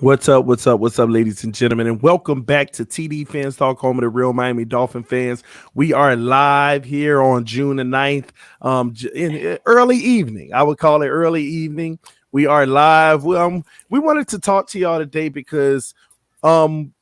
What's up? What's up? What's up, ladies and gentlemen? And welcome back to TD Fans Talk, home of the real Miami Dolphin fans. We are live here on June the 9th, in early evening. I would call it early evening. We are live. We wanted to talk to y'all today because I'll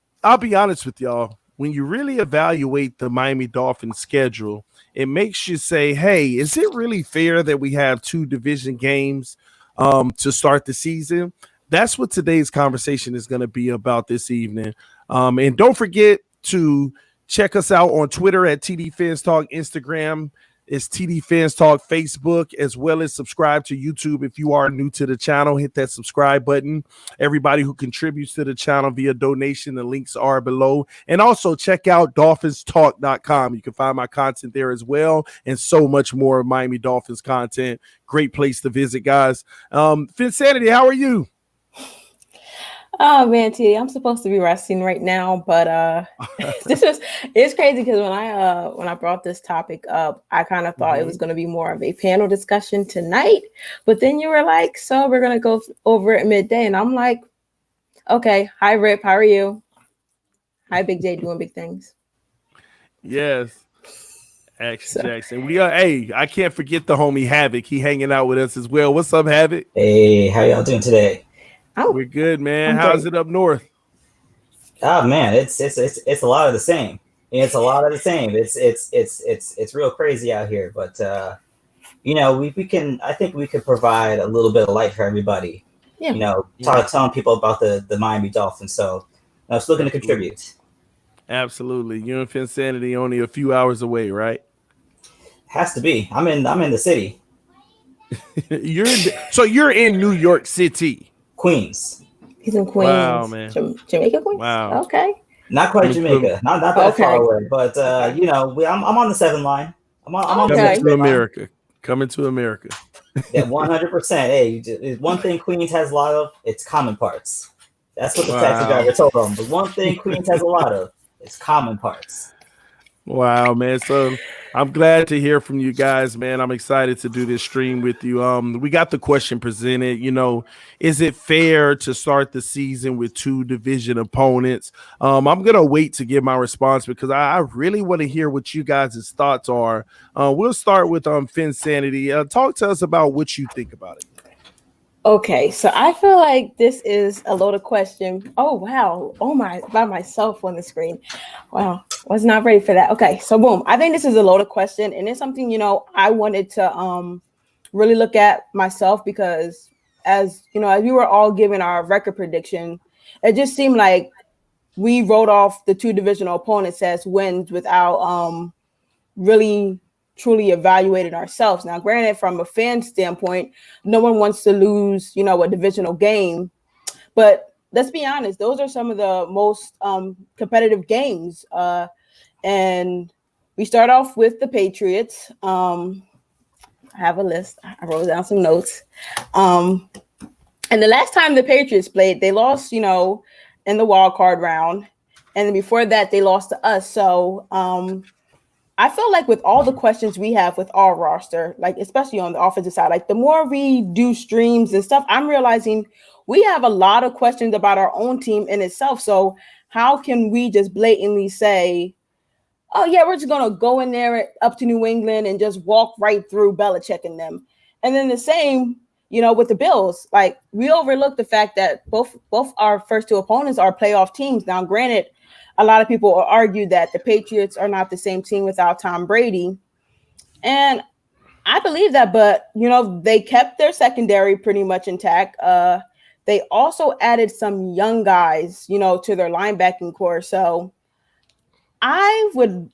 be honest with y'all. When you really evaluate the Miami Dolphins schedule, it makes you say, hey, is it really fair that we have two division games to start the season? That's what today's conversation is going to be about this evening. And don't forget to check us out on Twitter at TD Fans Talk, Instagram is TD Fans Talk, Facebook, as well as subscribe to YouTube. If you are new to the channel, hit that subscribe button. Everybody who contributes to the channel via donation, the links are below. And also check out dolphinstalk.com. You can find my content there as well, and so much more Miami Dolphins content. Great place to visit, guys. Finsanity, how are you? Oh man, T, I'm supposed to be resting right now, but it's crazy because when I brought this topic up, I kind of thought it was going to be more of a panel discussion tonight, but then you were like, so we're going to go over it midday, and I'm like, okay, hi Rip, how are you? Hi Big J, doing big things. Yes. Action Jackson. We are I can't forget the homie Havoc. He hanging out with us as well. What's up, Havoc? Hey, how y'all doing today? We're good, man. How's it up north? Oh man, it's a lot of the same. It's a lot of the same. It's real crazy out here, but we can. I think we could provide a little bit of light for everybody. Yeah. Telling people about the Miami Dolphins. So I was looking to contribute. Absolutely. You and Finsanity only a few hours away, right? Has to be. I'm in the city. You're in New York City. Queens. He's in Queens. Wow, man. Jamaica, Queens. Wow. Okay. Not quite Jamaica. Not that far away. But I'm on the 7 line. I'm on Coming the to America. Line. Coming to America. Yeah, 100%. Hey, one thing Queens has a lot of, it's common parts. That's what the taxi driver told them. The one thing Queens has a lot of is common parts. Wow, man. So I'm glad to hear from you guys, man. I'm excited to do this stream with you. We got the question presented, is it fair to start the season with two division opponents? I'm going to wait to give my response because I really want to hear what you guys' thoughts are. We'll start with Finsanity. Talk to us about what you think about it. Okay, so I feel like this is a loaded question. Oh, wow. Oh, my, by myself on the screen. Wow, was not ready for that. Okay, so boom. I think this is a loaded question, and it's something, I wanted to really look at myself because as we were all giving our record prediction, it just seemed like we wrote off the two divisional opponents as wins without really truly evaluated ourselves. Now, granted, from a fan standpoint, no one wants to lose, a divisional game. But let's be honest, those are some of the most competitive games. And we start off with the Patriots. I have a list. I wrote down some notes. And the last time the Patriots played, they lost, in the wild card round. And then before that, they lost to us. So, I feel like with all the questions we have with our roster, like especially on the offensive side, like the more we do streams and stuff, I'm realizing we have a lot of questions about our own team in itself. So how can we just blatantly say, oh yeah, we're just going to go in there up to New England and just walk right through Belichick and them. And then the same, with the Bills, like we overlook the fact that both our first two opponents are playoff teams. Now, granted, a lot of people argue that the Patriots are not the same team without Tom Brady. And I believe that, but, they kept their secondary pretty much intact. They also added some young guys, to their linebacking core. So I would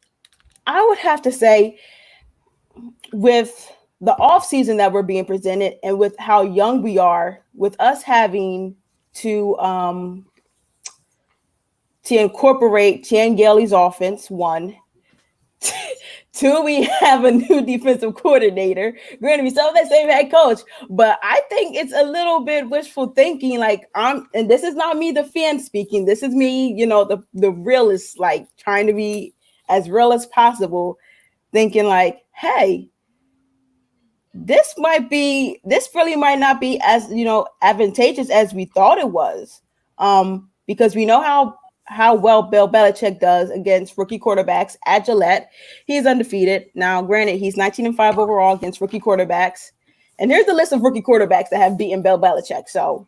have to say with the offseason that we're being presented and with how young we are, with us having to incorporate Chan Gailey's offense, one. Two, we have a new defensive coordinator. Granted, we still have that same head coach, but I think it's a little bit wishful thinking. Like and this is not me, the fan speaking. This is me, the realist, like trying to be as real as possible, thinking like, hey, this really might not be as advantageous as we thought it was. Because we know how well Bill Belichick does against rookie quarterbacks at Gillette. He's undefeated. Now, granted, he's 19-5 overall against rookie quarterbacks. And here's the list of rookie quarterbacks that have beaten Bill Belichick. So,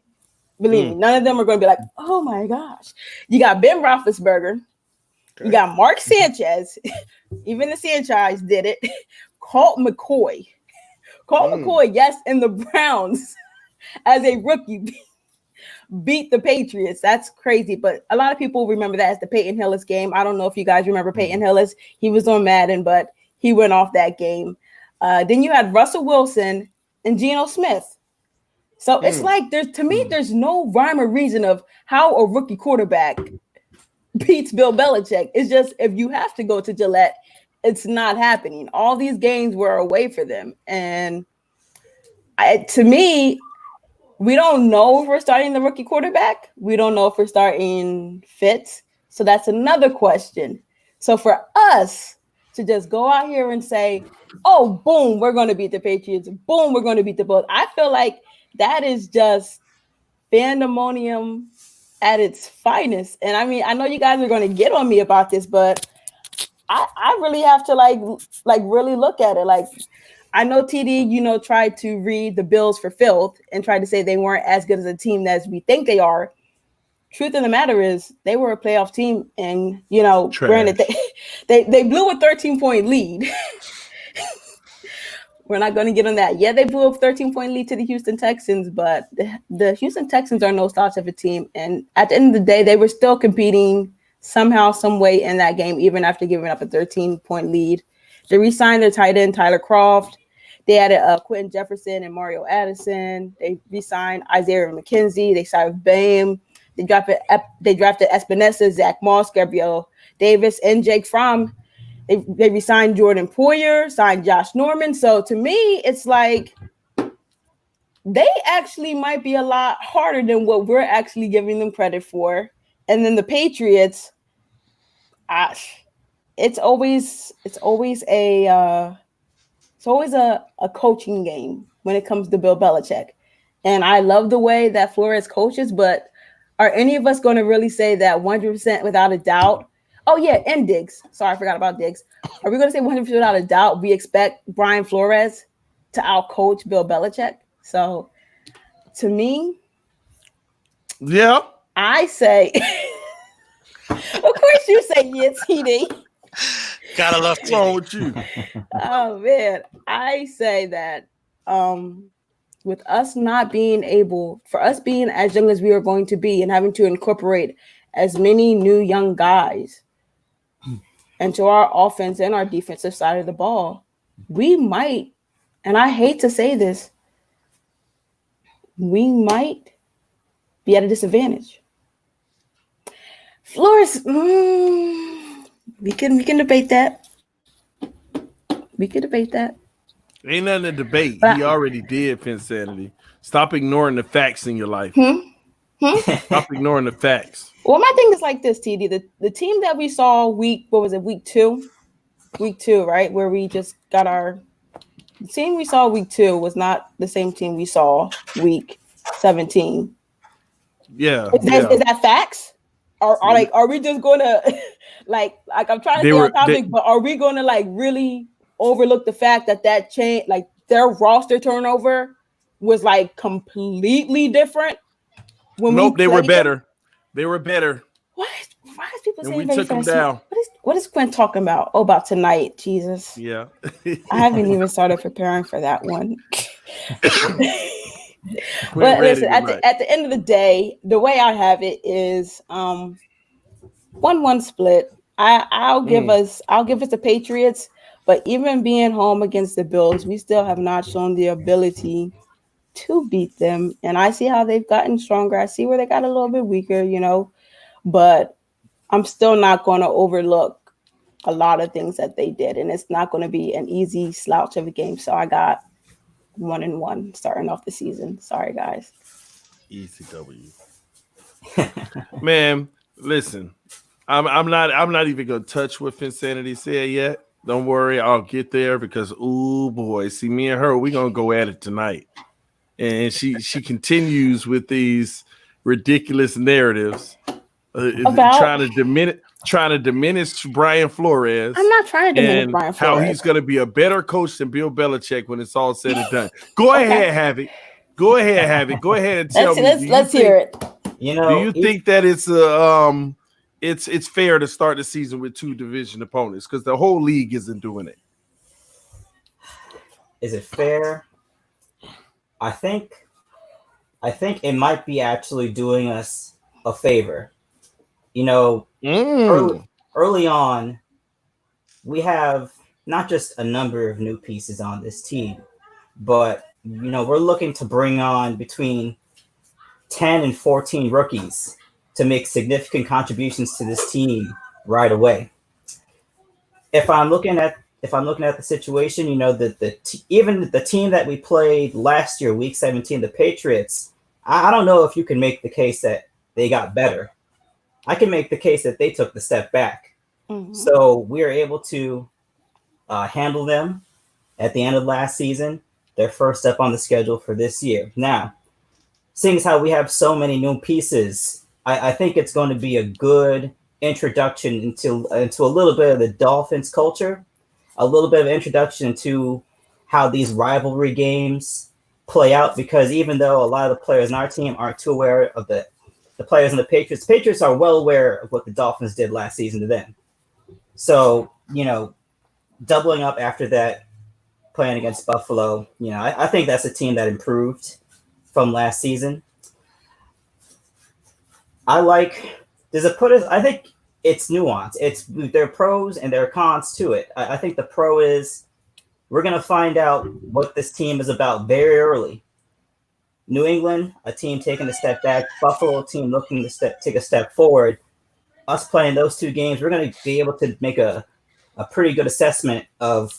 believe me, none of them are going to be like, oh my gosh. You got Ben Roethlisberger. Okay. You got Mark Sanchez. Even the Sanchez did it. Colt McCoy. Yes, and the Browns as a rookie beat the Patriots. That's crazy. But a lot of people remember that as the Peyton Hillis game. I don't know if you guys remember Peyton Hillis. He was on Madden, but he went off that game. Then you had Russell Wilson and Geno Smith. So it's like there's no rhyme or reason of how a rookie quarterback beats Bill Belichick. It's just if you have to go to Gillette, it's not happening. All these games were away for them. And to me, we don't know if we're starting the rookie quarterback. We don't know if we're starting Fitz. So that's another question. So for us to just go out here and say, oh, boom, we're going to beat the Patriots. Boom, we're going to beat the Bulls. I feel like that is just pandemonium at its finest. And I mean, I know you guys are going to get on me about this, but I really have to like really look at it. Like, I know TD, tried to read the Bills for filth and tried to say they weren't as good as a team as we think they are. Truth of the matter is they were a playoff team, and granted they blew a 13-point lead. We're not going to get on that. Yeah, they blew a 13-point lead to the Houston Texans, but the Houston Texans are no slouch of a team. And at the end of the day, they were still competing somehow, some way in that game, even after giving up a 13-point lead. They re-signed their tight end, Tyler Kroft. They added Quentin Jefferson and Mario Addison. They re-signed Isaiah McKenzie. They signed Bame. They drafted Espinosa, Zach Moss, Gabriel Davis, and Jake Fromm. They re-signed Jordan Poyer, signed Josh Norman. So to me, it's like they actually might be a lot harder than what we're actually giving them credit for. And then the Patriots, it's always a coaching game when it comes to Bill Belichick. And I love the way that Flores coaches, but are any of us going to really say that 100% without a doubt? Oh, yeah, and Diggs. Sorry, I forgot about Diggs. Are we going to say 100% without a doubt we expect Brian Flores to outcoach Bill Belichick? So, to me, yeah, I say, of course you say yes, TD. Gotta love what's wrong with you? Oh, man. I say that with us not being able, for us being as young as we are going to be and having to incorporate as many new young guys into our offense and our defensive side of the ball, we might, and I hate to say this, we might be at a disadvantage. Flores, we can debate that. We can debate that. Ain't nothing to debate. He already did, Finsanity. Stop ignoring the facts in your life. Stop ignoring the facts. Well, my thing is like this, TD. The team that we saw week 2? Week 2, right? Where we just got the team we saw week 2 was not the same team we saw week 17. Yeah. Is that facts? Are we just gonna like I'm trying to stay on topic, but are we gonna like really overlook the fact that change, like their roster turnover was like completely different? Nope, they were better. They were better. Why is people saying we took them down? What is Quinn talking about? Oh, about tonight, Jesus. Yeah. I haven't even started preparing for that one. But listen, at the end of the day, the way I have it is 1-1 split. I'll give us the Patriots, but even being home against the Bills, we still have not shown the ability to beat them. And I see how they've gotten stronger. I see where they got a little bit weaker, but I'm still not going to overlook a lot of things that they did. And it's not going to be an easy slouch of a game. So I got 1-1 starting off the season. Sorry, guys. Easy W. Man, listen, I'm not even gonna touch what Finsanity said yet. Don't worry, I'll get there because ooh boy, see me and her, we're gonna go at it tonight. And she continues with these ridiculous narratives About trying to diminish Brian Flores. I'm not trying to diminish and Brian how Flores. he's going to be a better coach than Bill Belichick when it's all said and done. Go ahead, Havoc. Go ahead, Havoc. Go ahead and tell me. Let's hear it. You know, do you think that it's it's fair to start the season with 2 division opponents because the whole league isn't doing it? Is it fair? I think it might be actually doing us a favor. You know, early on, we have not just a number of new pieces on this team, but you know, we're looking to bring on between 10 and 14 rookies to make significant contributions to this team right away. If I'm looking at the situation, you know, even the team that we played last year, Week 17, the Patriots, I don't know if you can make the case that they got better. I can make the case that they took the step back. Mm-hmm. So we are able to handle them at the end of last season, their first step on the schedule for this year. Now, seeing as how we have so many new pieces, I think it's going to be a good introduction into a little bit of the Dolphins culture, a little bit of introduction to how these rivalry games play out, because even though a lot of the players on our team aren't too aware of the players in the Patriots are well aware of what the Dolphins did last season to them. So, you know, doubling up after that, playing against Buffalo, you know, I think that's a team that improved from last season. I think it's nuanced. There are pros and there are cons to it. I think the pro is we're going to find out what this team is about very early. New England, a team taking a step back. Buffalo, a team looking to take a step forward. Us playing those 2 games, we're going to be able to make a pretty good assessment of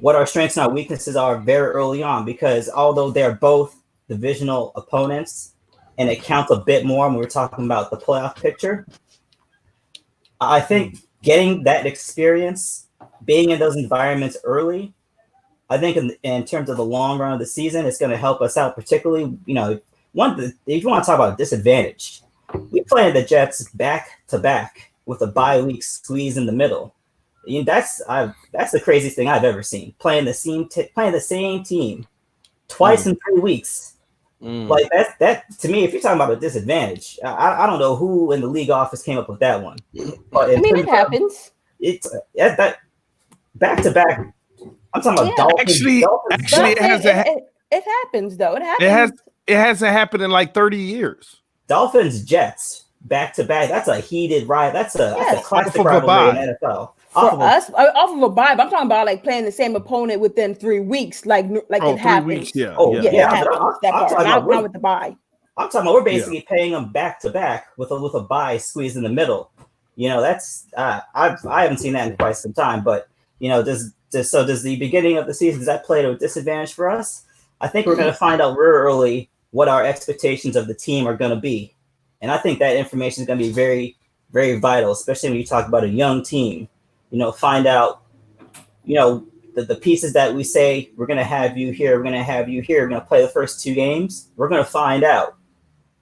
what our strengths and our weaknesses are very early on, because although they're both divisional opponents and it counts a bit more when we're talking about the playoff picture, I think getting that experience, being in those environments early, I think in terms of the long run of the season, it's going to help us out, particularly, you know, if you want to talk about disadvantage, we played the Jets back to back with a bye week squeeze in the middle. You know, that's the craziest thing I've ever seen. Playing the same team twice in 3 weeks. Like that to me, if you're talking about a disadvantage, I don't know who in the league office came up with that one. But I mean, it happens. It's that back to back. I'm talking about Dolphins. Actually, it happens though. It happens. It hasn't happened in like 30 years. Dolphins Jets back to back. That's a heated ride. That's a classic rivalry in NFL. Off of a bye. I'm talking about like playing the same opponent within 3 weeks. Like it happens. Weeks, yeah. It happens. Not with the bye. I'm talking about we're basically paying them back to back with a bye squeezed in the middle. You know, that's I haven't seen that in quite some time. But you know, does the beginning of the season, does that play to a disadvantage for us? I think we're going to find out real early what our expectations of the team are going to be, and I think that information is going to be very, very vital, especially when you talk about a young team. You know, find out, you know, the pieces that we say we're going to have you here, we're going to have you here, we're going to play the first 2 games. We're going to find out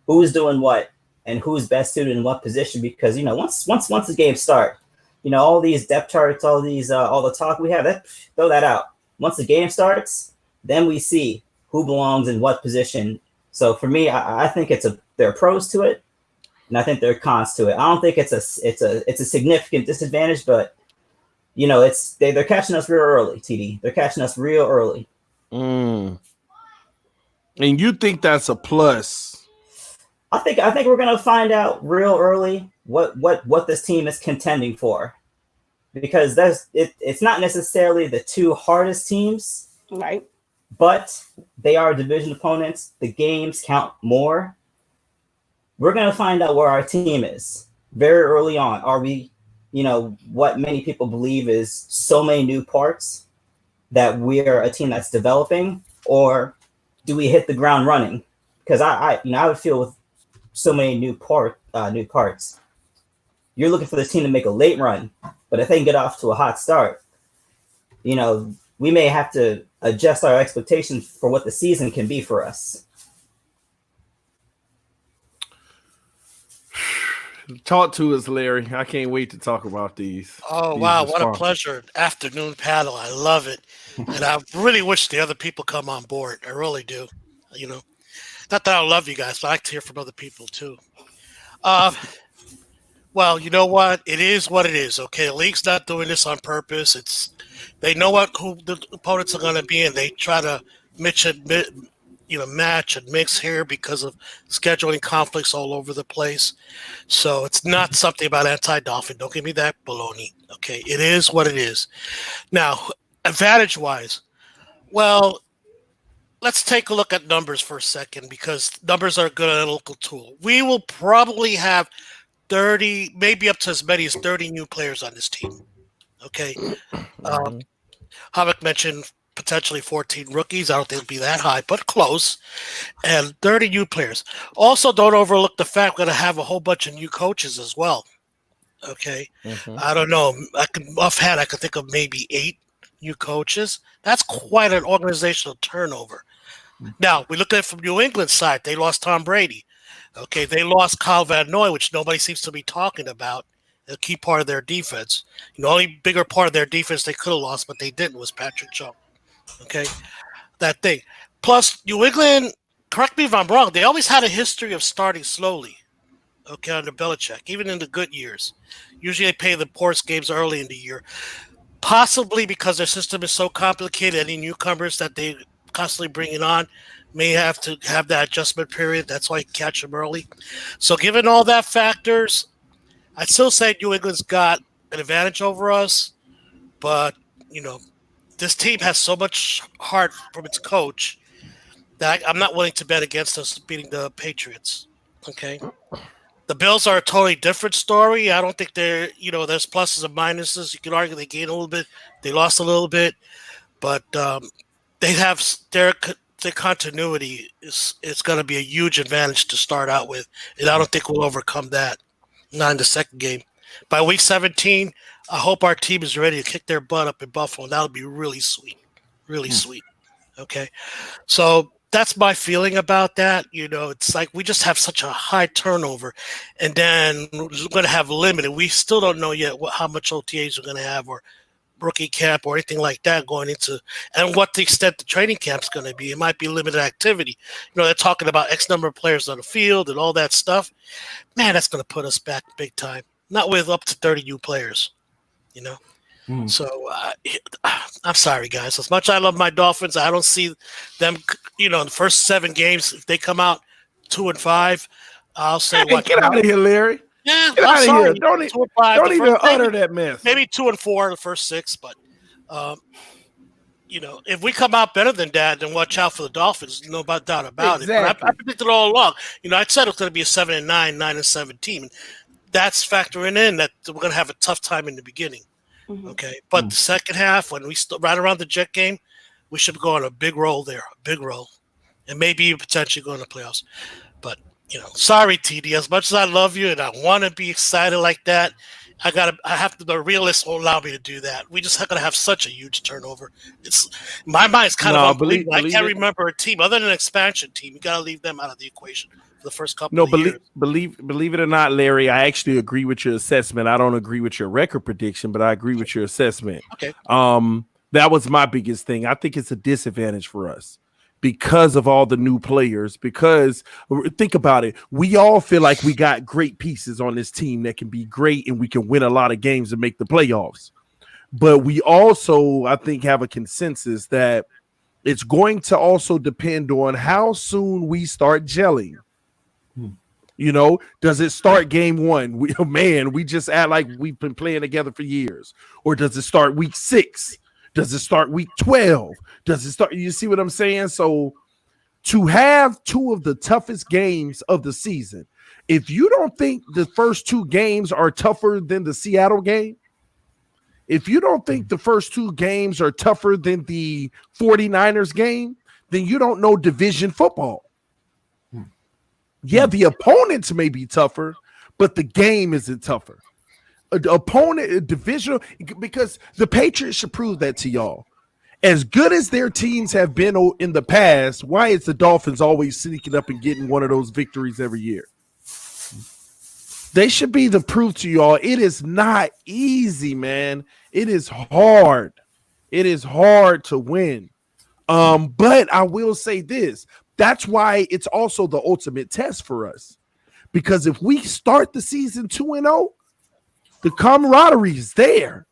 who's doing what and who's best suited in what position, because you know, once the games start, you know, all these depth charts, all the talk we have, throw that out. Once the game starts, then we see who belongs in what position. So for me, I think there are pros to it, and I think there are cons to it. I don't think it's a significant disadvantage, but you know, they're catching us real early, TD. They're catching us real early. And you think that's a plus? I think we're gonna find out real early what this team is contending for, because it's not necessarily the 2 hardest teams, right? But they are division opponents. The games count more. We're gonna find out where our team is very early on. Are we, you know, what many people believe is so many new parts that we're a team that's developing, or do we hit the ground running? Because I would feel with so many new parts, you're looking for the team to make a late run, but if they can get off to a hot start, you know, we may have to adjust our expectations for what the season can be for us. Talk to us, Larry. I can't wait to talk about these. Oh, These wow. What a responses. pleasure. Afternoon panel. I love it. And I really wish the other people come on board. I really do. You know, not that I love you guys, but I like to hear from other people too. Uh, well, you know what? It is what it is. Okay, the league's not doing this on purpose. They know who the opponents are going to be, and they try to match and mix here because of scheduling conflicts all over the place. So it's not something about anti-Dolphin. Don't give me that baloney. Okay, it is what it is. Now, advantage-wise, well, let's take a look at numbers for a second because numbers are a good analytical tool. We will probably have 30, maybe up to as many as 30 new players on this team. Okay. Havok mentioned potentially 14 rookies. I don't think it'll be that high, but close. And 30 new players. Also, don't overlook the fact we're going to have a whole bunch of new coaches as well. Okay. I don't know. I could think of maybe 8 new coaches. That's quite an organizational turnover. Now, we look at it from New England's side. They lost Tom Brady. Okay, they lost Kyle Van Noy, which nobody seems to be talking about. A key part of their defense. The only bigger part of their defense they could have lost, but they didn't, was Patrick Chung. Okay, that thing. Plus, New England, correct me if I'm wrong, they always had a history of starting slowly. Okay, under Belichick, even in the good years. Usually they play the poorest games early in the year. Possibly because their system is so complicated, any newcomers that they constantly bringing on may have to have that adjustment period. That's why you catch them early. So given all that factors, I'd still say New England's got an advantage over us. But, this team has so much heart from its coach that I'm not willing to bet against us beating the Patriots. Okay? The Bills are a totally different story. I don't think there's pluses and minuses. You can argue they gained a little bit. They lost a little bit. But they have their continuity is going to be a huge advantage to start out with, and I don't think we'll overcome that. Not in the second game. By week 17, I hope our team is ready to kick their butt up in Buffalo. And that'll be really sweet, really sweet. Okay, so that's my feeling about that. It's like we just have such a high turnover, and then we're going to have limited. We still don't know yet how much OTAs we're going to have, or rookie camp or anything like that going into, and what the extent the training camp's going to be. It might be limited activity. They're talking about X number of players on the field and all that stuff. Man, that's going to put us back big time. Not with up to 30 new players, So I'm sorry, guys. As much as I love my Dolphins, I don't see them, in the first 7 games, if they come out 2-5, I'll say, get out of here, Larry. Yeah, get out of here. Don't even utter maybe, that mess. Maybe 2-4 the first 6, but if we come out better than that, then watch out for the Dolphins. No doubt about it. But I predicted all along. I said it's going to be a 7-9, 9-7 team. And that's factoring in that we're going to have a tough time in the beginning. Okay, but the second half, when we right around the Jet game, we should go on a big roll there, and maybe even potentially go in the playoffs. But sorry, TD. As much as I love you and I want to be excited like that, the realist won't allow me to do that. We just going to have such a huge turnover. My mind's kind of unbelievable. I can't remember a team other than an expansion team. You got to leave them out of the equation for the first couple of years. Believe it or not, Larry, I actually agree with your assessment. I don't agree with your record prediction, but I agree with your assessment. Okay. That was my biggest thing. I think it's a disadvantage for us because of all the new players, because think about it. We all feel like we got great pieces on this team that can be great and we can win a lot of games and make the playoffs. But we also, I think, have a consensus that it's going to also depend on how soon we start gelling. Does it start game 1? We just act like we've been playing together for years. Or does it start week 6? Does it start week 12? Does it start? You see what I'm saying? So to have 2 of the toughest games of the season, if you don't think the first 2 games are tougher than the Seattle game, if you don't think the first 2 games are tougher than the 49ers game, then you don't know division football. Yeah, the opponents may be tougher, but the game isn't tougher. Opponent divisional, because the Patriots should prove that to y'all. As good as their teams have been in the past, why is the Dolphins always sneaking up and getting one of those victories every year? They should be the proof to y'all. It is not easy, man. It is hard. It is hard to win. But I will say this. That's why it's also the ultimate test for us. Because if we start the season 2-0, the camaraderie is there.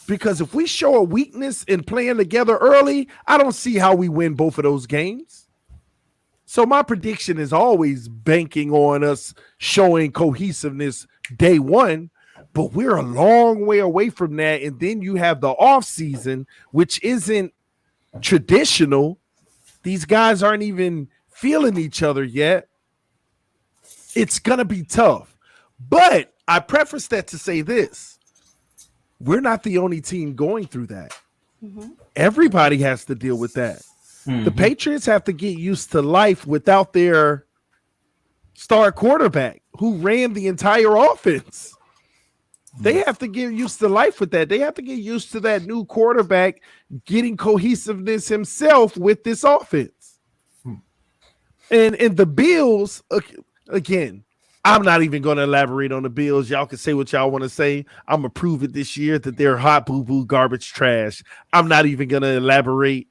Because if we show a weakness in playing together early, I don't see how we win both of those games. So my prediction is always banking on us showing cohesiveness day one, but we're a long way away from that. And then you have the off season, which isn't traditional. These guys aren't even feeling each other yet. It's going to be tough. But I preface that to say this. We're not the only team going through that. Mm-hmm. Everybody has to deal with that. Mm-hmm. The Patriots have to get used to life without their star quarterback who ran the entire offense. They have to get used to life with that. They have to get used to that new quarterback getting cohesiveness himself with this offense. And the Bills, again, I'm not even going to elaborate on the Bills. Y'all can say what y'all want to say. I'm going to prove it this year that they're hot boo-boo garbage trash. I'm not even going to elaborate.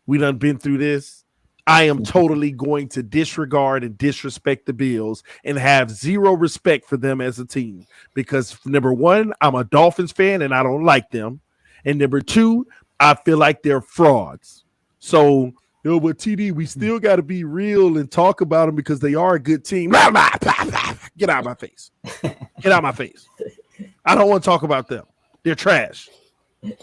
We done been through this. I am totally going to disregard and disrespect the Bills and have zero respect for them as a team. Because number one, I'm a Dolphins fan and I don't like them. And number two, I feel like they're frauds. So, but TD, we still got to be real and talk about them because they are a good team. Get out of my face. Get out of my face. I don't want to talk about them. They're trash.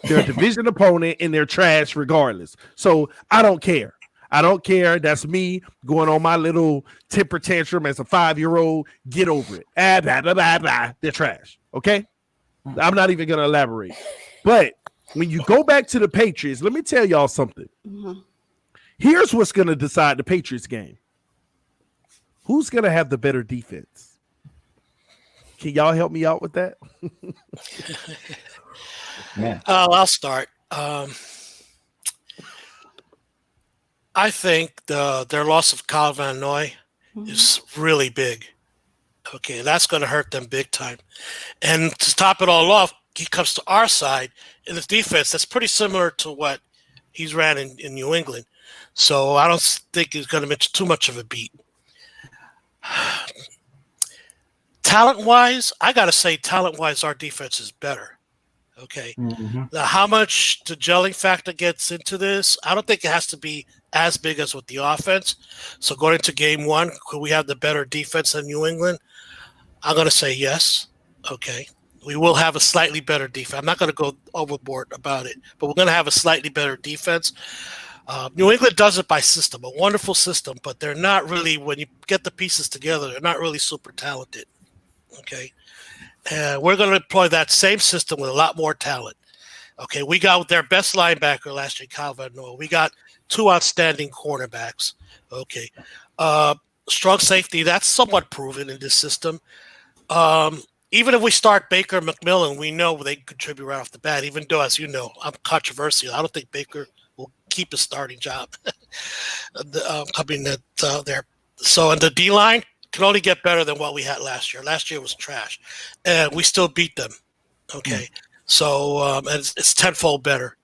They're a division opponent and they're trash regardless. So I don't care. I don't care. That's me going on my little temper tantrum as a 5-year-old. Get over it. Blah, blah, blah, blah. They're trash. Okay? I'm not even going to elaborate. But when you go back to the Patriots, let me tell y'all something. Mm-hmm. Here's what's going to decide the Patriots game. Who's going to have the better defense? Can y'all help me out with that? Man. I'll start. I think their loss of Kyle Van Noy is really big. Okay, that's going to hurt them big time. And to top it all off, he comes to our side in his defense. That's pretty similar to what he's ran in New England. So I don't think he's going to miss too much of a beat. Talent-wise, I got to say, talent-wise, our defense is better. Okay. Mm-hmm. Now, how much the gelling factor gets into this, I don't think it has to be as big as with the offense. So going into game one, could we have the better defense than New England? I'm going to say yes. Okay. We will have a slightly better defense. I'm not going to go overboard about it, but we're going to have a slightly better defense. New England does it by system, a wonderful system, but they're not really, when you get the pieces together, they're not really super talented. Okay. We're going to employ that same system with a lot more talent. Okay, we got their best linebacker last year, Kyle Van Noy. We got 2 outstanding cornerbacks. Okay. Strong safety, that's somewhat proven in this system. Even if we start Baker and McMillan, we know they contribute right off the bat, even though, as you know, I'm controversial. I don't think Baker will keep his starting job coming there. So in the D-line, can only get better than what we had last year. Last year was trash, and we still beat them. Okay, so and it's tenfold better.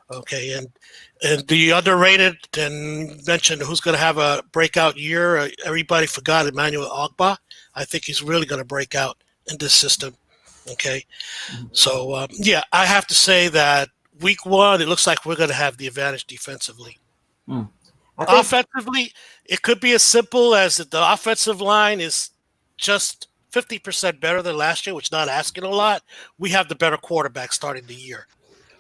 Okay, and the underrated and mentioned who's going to have a breakout year. Everybody forgot Emmanuel Ogbah. I think he's really going to break out in this system. Okay, so yeah, I have to say that week one, it looks like we're going to have the advantage defensively. Offensively, it could be as simple as that the offensive line is just 50% better than last year, which is not asking a lot. We have the better quarterback starting the year.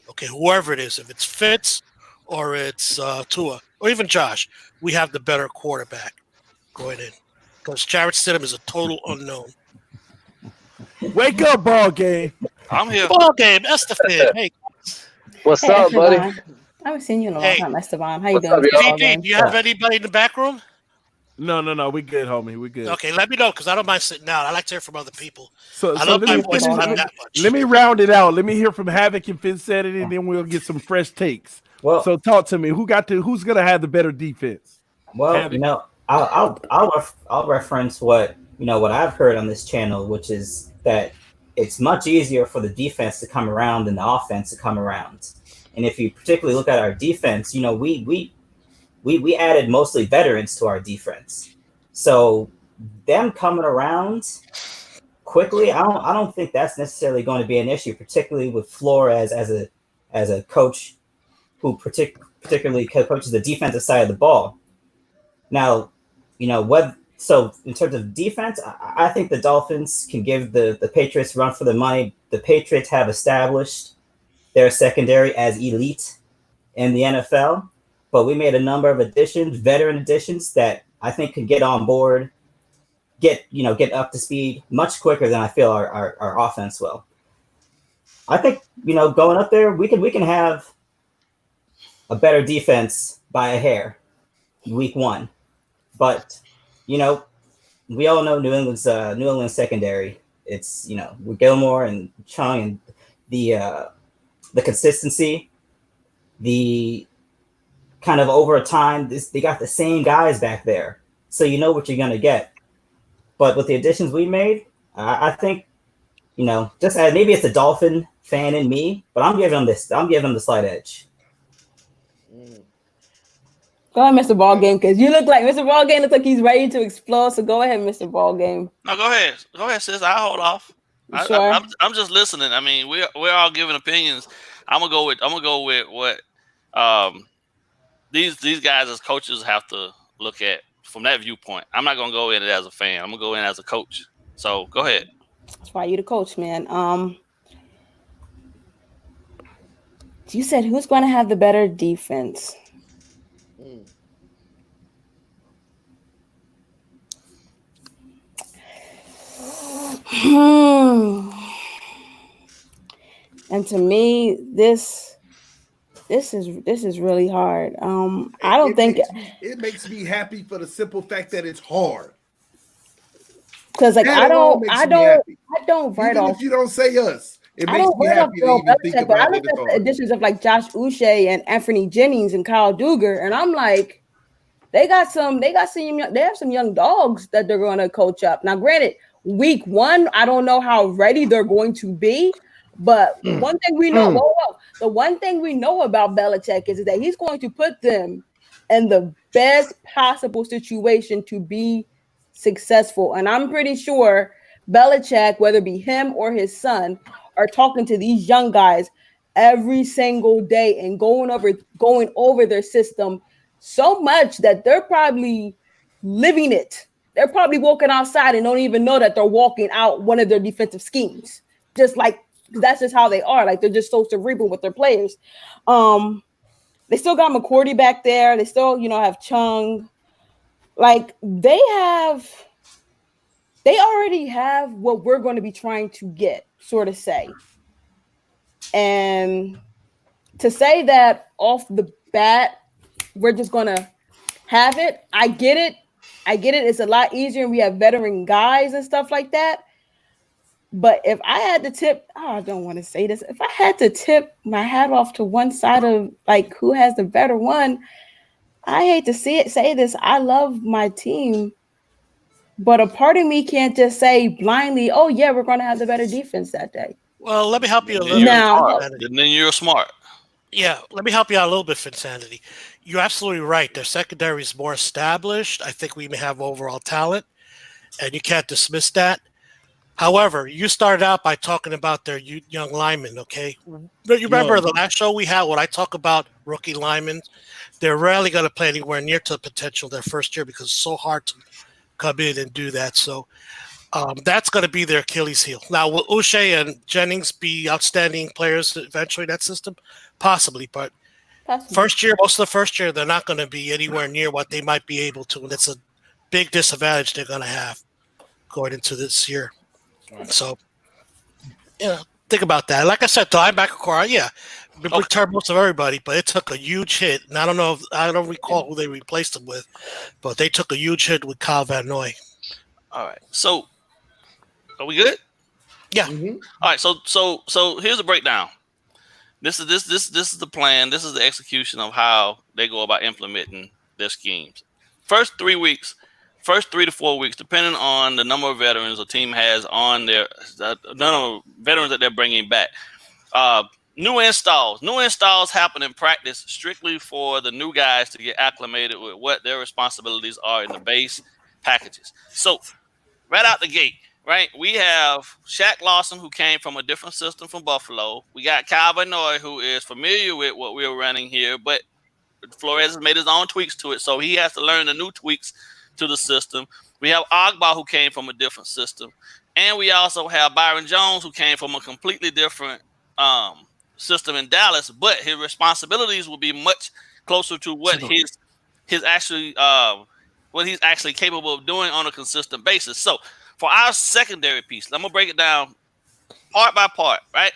Okay, whoever it is, if it's Fitz or it's Tua or even Josh, we have the better quarterback going in because Jarrett Stidham is a total unknown. Wake up, ball game. I'm here. Ball game, Estefan. Hey, what's up, buddy? I haven't seen you in a long time, Esteban. How you What's up, doing? DD, do you have anybody in the back room? No. We good, homie. We good. Okay, let me know because I don't mind sitting down. I like to hear from other people. So I love my voice, let but me, not that much. let me round it out. Let me hear from Havoc and Phins said it, and then we'll get some fresh takes. Well, so talk to me. Who's gonna have the better defense? Well, Havoc. I'll reference what what I've heard on this channel, which is that it's much easier for the defense to come around than the offense to come around. And if you particularly look at our defense, we added mostly veterans to our defense. So them coming around quickly, I don't think that's necessarily going to be an issue, particularly with Flores as a coach who particularly coaches the defensive side of the ball. Now, so in terms of defense, I think the Dolphins can give the Patriots run for the money. The Patriots have established their secondary as elite in the NFL, but we made a number of additions, veteran additions, that I think can get on board, get up to speed much quicker than I feel our offense will. I think, going up there, we can have a better defense by a hair week one. But, we all know New England secondary. It's, with Gilmore and Chung and the consistency, the kind of over time, they got the same guys back there. So you know what you're going to get. But with the additions we made, I think, just maybe it's a Dolphin fan in me, but I'm giving them the slight edge. Go ahead, Mr. Ballgame, because you look like Mr. Ballgame looks like he's ready to explode. So go ahead, Mr. Ballgame. No, go ahead, sis. I'll hold off. Sure. I'm just listening. I mean, we're all giving opinions. I'm gonna go with what these guys as coaches have to look at from that viewpoint. I'm not gonna go in it as a fan. I'm gonna go in as a coach. So go ahead. That's why you're the coach, man. You said who's going to have the better defense? And to me, this is really hard. I don't think it makes me happy for the simple fact that it's hard. Because like I don't write Even off. if you don't say us, it makes me happy to even think but I about look it. at the additions of like Josh Uche and Anthony Jennings and Kyle Duggar, and I'm like, they have some young dogs that they're going to coach up. Now, granted, week one, I don't know how ready they're going to be, but one thing we know, the one thing we know about Belichick is that he's going to put them in the best possible situation to be successful. And I'm pretty sure Belichick, whether it be him or his son, are talking to these young guys every single day and going over their system so much that they're probably living it. They're probably walking outside and don't even know that they're walking out one of their defensive schemes. Just like that's just how they are. Like they're just so cerebral with their players. They still got McCourty back there. They still, have Chung. Like they already have what we're going to be trying to get, sort of say. And to say that off the bat, we're just going to have it. I get it. It's a lot easier. And we have veteran guys and stuff like that. But if I had to tip, I don't want to say this. If I had to tip my hat off to one side of like who has the better one, I hate to say this. I love my team, but a part of me can't just say blindly, "Oh yeah, we're going to have the better defense that day." Well, let me help you a little. And then you're smart. Yeah, let me help you out a little bit, Finsanity. You're absolutely right. Their secondary is more established. I think we may have overall talent, and you can't dismiss that. However, you started out by talking about their young linemen, okay? But you remember the last show we had when I talk about rookie linemen, they're rarely going to play anywhere near to the potential their first year because it's so hard to come in and do that. So that's going to be their Achilles heel. Now, will Uche and Jennings be outstanding players eventually in that system? Possibly, but most of the first year, they're not going to be anywhere near what they might be able to, and it's a big disadvantage they're going to have going into this year. So, think about that. Like I said, the linebacker core, we returned most of everybody, but it took a huge hit. And I don't recall who they replaced them with, but they took a huge hit with Kyle Van Noy. All right. So, are we good? Yeah. Mm-hmm. All right. So here's a breakdown. This is the plan. This is the execution of how they go about implementing their schemes. First 3 weeks, first 3 to 4 weeks, depending on the number of veterans a team has on their number of veterans that they're bringing back. New installs happen in practice strictly for the new guys to get acclimated with what their responsibilities are in the base packages. So right out the gate, right, we have Shaq Lawson, who came from a different system from Buffalo. We got Kyle Vanoy, who is familiar with what we're running here, but Flores has made his own tweaks to it, so he has to learn the new tweaks to the system. We have Agba, who came from a different system, and we also have Byron Jones, who came from a completely different system in Dallas, but his responsibilities will be much closer to what his actually what he's actually capable of doing on a consistent basis. So for our secondary piece, I'm gonna break it down part by part, right?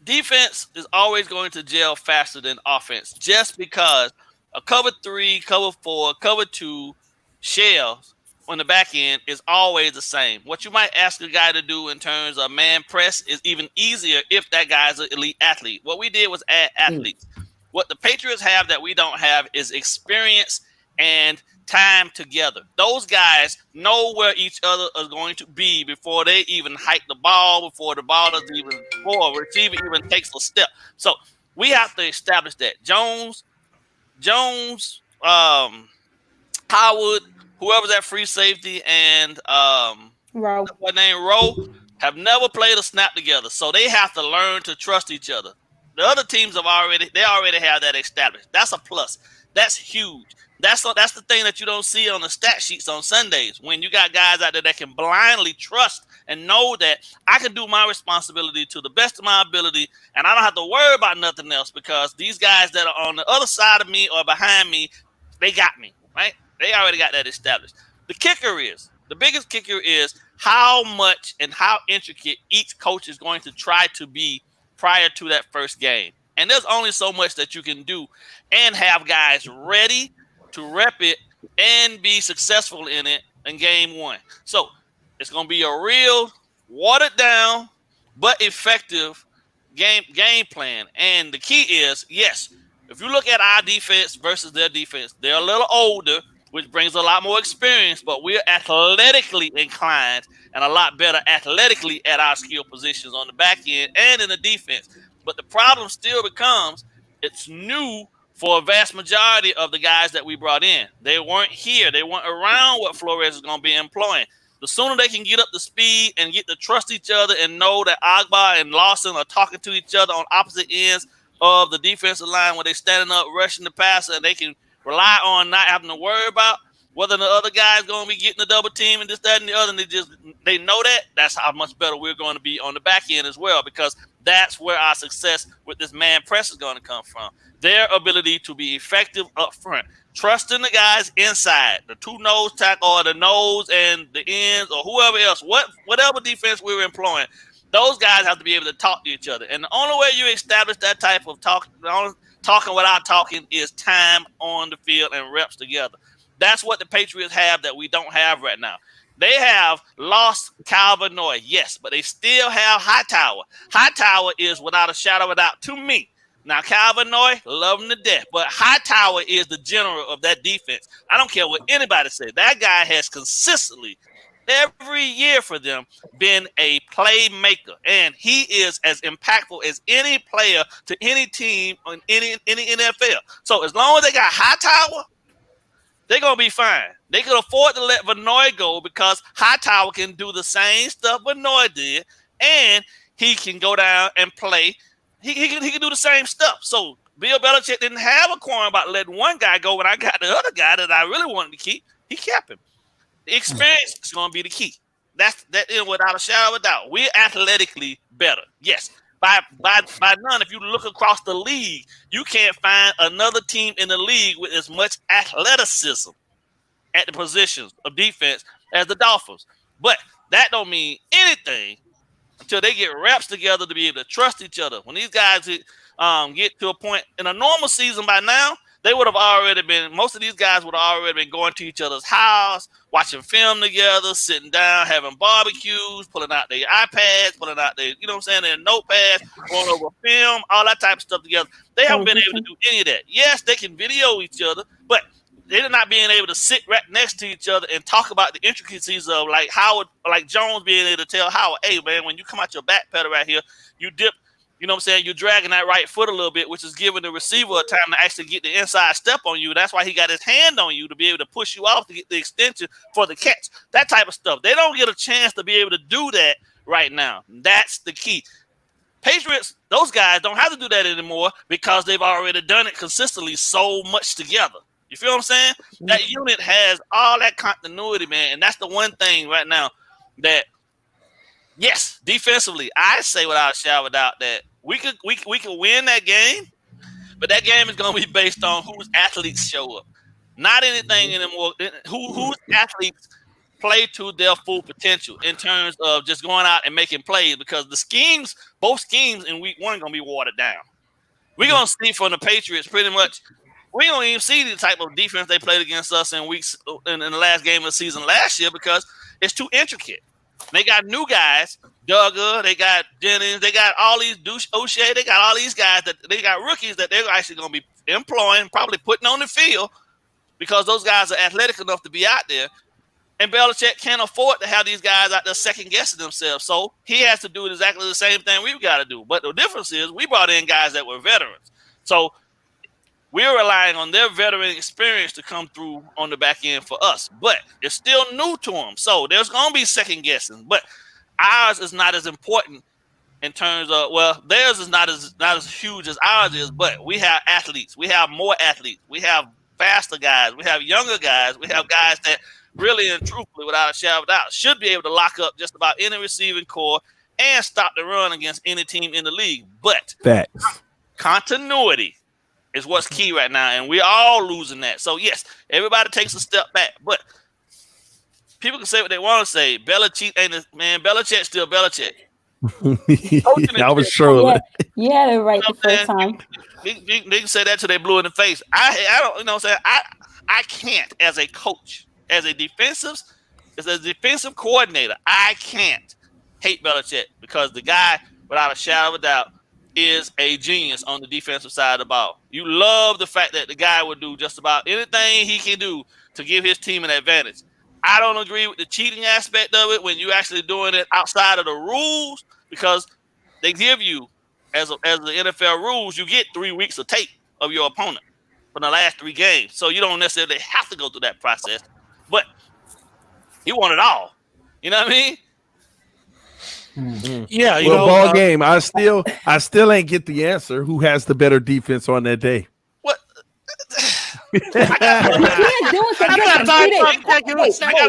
Defense is always going to gel faster than offense, just because a cover 3, cover 4, cover 2 shells on the back end is always the same. What you might ask a guy to do in terms of man press is even easier if that guy's an elite athlete. What we did was add athletes. What the Patriots have that we don't have is experience and time together. Those guys know where each other is going to be before they even hike the ball, before the ball is even, before a receiver even takes a step. So we have to establish that. Jones, Howard, whoever's at free safety, and Rowe have never played a snap together. So they have to learn to trust each other. The other teams already have that established. That's a plus. That's huge. That's the thing that you don't see on the stat sheets on Sundays, when you got guys out there that can blindly trust and know that I can do my responsibility to the best of my ability, and I don't have to worry about nothing else, because these guys that are on the other side of me or behind me, they got me, right? They already got that established. The biggest kicker is how much and how intricate each coach is going to try to be prior to that first game. And there's only so much that you can do and have guys ready to rep it and be successful in it in game 1. So it's going to be a real watered down but effective game plan. And the key is, yes, if you look at our defense versus their defense, they're a little older, which brings a lot more experience, but we're athletically inclined and a lot better athletically at our skill positions on the back end and in the defense. But the problem still becomes, it's new for a vast majority of the guys that we brought in. They weren't here. They weren't around what Flores is going to be employing. The sooner they can get up to speed and get to trust each other and know that Agba and Lawson are talking to each other on opposite ends of the defensive line when they're standing up, rushing the passer, and they can rely on not having to worry about whether the other guy's going to be getting the double team and this, that, and the other, and they know that, that's how much better we're going to be on the back end as well, because that's where our success with this man press is going to come from. Their ability to be effective up front, trusting the guys inside, the two nose tackle or the nose and the ends or whoever else, whatever defense we were employing, those guys have to be able to talk to each other. And the only way you establish that type of talking without talking is time on the field and reps together. That's what the Patriots have that we don't have right now. They have lost Kyle Vanoy, yes, but they still have Hightower. Hightower is without a shadow of a doubt to me. Now, Kyle Vanoy, love him to death, but Hightower is the general of that defense. I don't care what anybody says. That guy has consistently, every year for them, been a playmaker, and he is as impactful as any player to any team in any NFL. So as long as they got Hightower, they're going to be fine. They could afford to let Vanoy go because Hightower can do the same stuff Vanoy did, and he can go down and play. He can do the same stuff. So Bill Belichick didn't have a quarrel about letting one guy go when I got the other guy that I really wanted to keep. He kept him. The experience is going to be the key. That is without a shadow of a doubt. We're athletically better. Yes. By none, if you look across the league, you can't find another team in the league with as much athleticism at the positions of defense as the Dolphins. But that don't mean anything until they get reps together to be able to trust each other. When these guys get to a point in a normal season by now, they would have already been, most of these guys would have already been going to each other's house, watching film together, sitting down, having barbecues, pulling out their iPads, pulling out their, their notepads, going over film, all that type of stuff together. They haven't been able to do any of that. Yes, they can video each other, but they're not being able to sit right next to each other and talk about the intricacies of like Howard, like Jones being able to tell Howard, hey man, when you come out your back pedal right here, you dip, you know what I'm saying? You're dragging that right foot a little bit, which is giving the receiver a time to actually get the inside step on you. That's why he got his hand on you to be able to push you off to get the extension for the catch. That type of stuff. They don't get a chance to be able to do that right now. That's the key. Patriots, those guys don't have to do that anymore because they've already done it consistently so much together. You feel what I'm saying? That unit has all that continuity, man, and that's the one thing right now that, yes, defensively, I say without a shadow of a doubt that we could win that game, but that game is going to be based on whose athletes show up, not anything anymore. Whose athletes play to their full potential in terms of just going out and making plays, because the schemes, both schemes in week one, are going to be watered down. We're going to see from the Patriots pretty much. We don't even see the type of defense they played against us in the last game of the season last year because it's too intricate. They got new guys, Duggar, they got Jennings, they got all these O'Shea, they got all these guys that they got rookies that they're actually going to be employing, probably putting on the field because those guys are athletic enough to be out there. And Belichick can't afford to have these guys out there second-guessing themselves. So he has to do exactly the same thing we've got to do. But the difference is we brought in guys that were veterans. So we're relying on their veteran experience to come through on the back end for us. But it's still new to them. So there's going to be second-guessing. But ours is not as important in terms of, well, theirs is not as huge as ours is. But we have athletes. We have more athletes. We have faster guys. We have younger guys. We have guys that really and truthfully, without a shadow of a doubt, should be able to lock up just about any receiving core and stop the run against any team in the league. But continuity is what's key right now, and we're all losing that. So, yes, everybody takes a step back. But people can say what they want to say. Belichick Belichick's still Belichick. I was sure. Yeah, they're right the first time. They can say that till they blew in the face. I don't, you know what I'm saying? I can't, as a coach, as a defensive coordinator, I can't hate Belichick because the guy, without a shadow of a doubt, is a genius on the defensive side of the ball. You love the fact that the guy would do just about anything he can do to give his team an advantage. I don't agree with the cheating aspect of it when you're actually doing it outside of the rules, because they give you, as the NFL rules, you get 3 weeks of tape of your opponent from the last 3 games. So you don't necessarily have to go through that process. But he won it all. You know what I mean? Mm-hmm. Yeah, ball game. I still ain't get the answer. Who has the better defense on that day? What? I gotta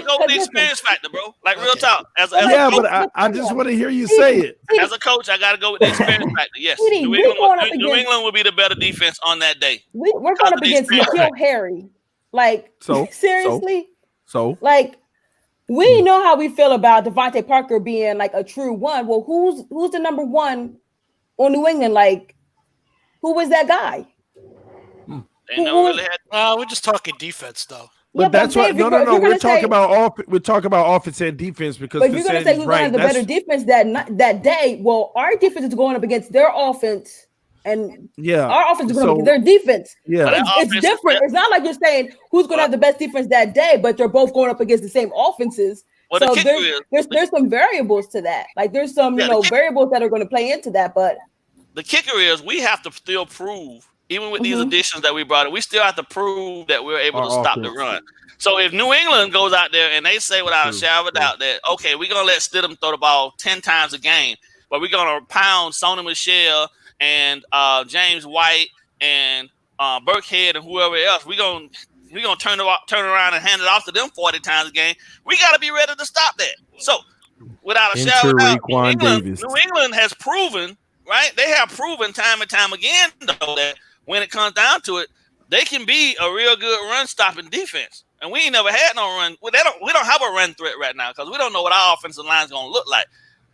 go with the experience factor, bro. Like real talk. But I just want to hear you say it. As a coach, I gotta go with the experience factor. Yes, New England will be the better defense on that day. We're going up against Nikhil Harry. Like, seriously? So like, we know how we feel about Devontae Parker being like a true one. Well, who's the number one on New England? Like, who was that guy? We're just talking defense, though. But that's what. No. We're talking about offense and defense because. But you're going to say who's going to have the better defense that day? Well, our defense is going up against their offense. And our offense is going to be their defense. Yeah, it's different. It's not like you're saying who's going to have the best defense that day, but they're both going up against the same offenses. Well, so there's some variables to that. Like there's some variables that are going to play into that. But the kicker is we have to still prove, even with these additions that we brought in, we still have to prove that we're able to stop the run. So if New England goes out there and they say without a shadow of a doubt that okay, we're gonna let Stidham throw the ball 10 times a game, but we're gonna pound Sony Michel and James White and Burkhead and whoever else, we're gonna turn around and hand it off to them 40 times a game. We got to be ready to stop that. So, without a shadow of a doubt, New England has proven, right? They have proven time and time again, though, that when it comes down to it, they can be a real good run-stopping defense. And we ain't never had no run. We don't have a run threat right now because we don't know what our offensive line is going to look like.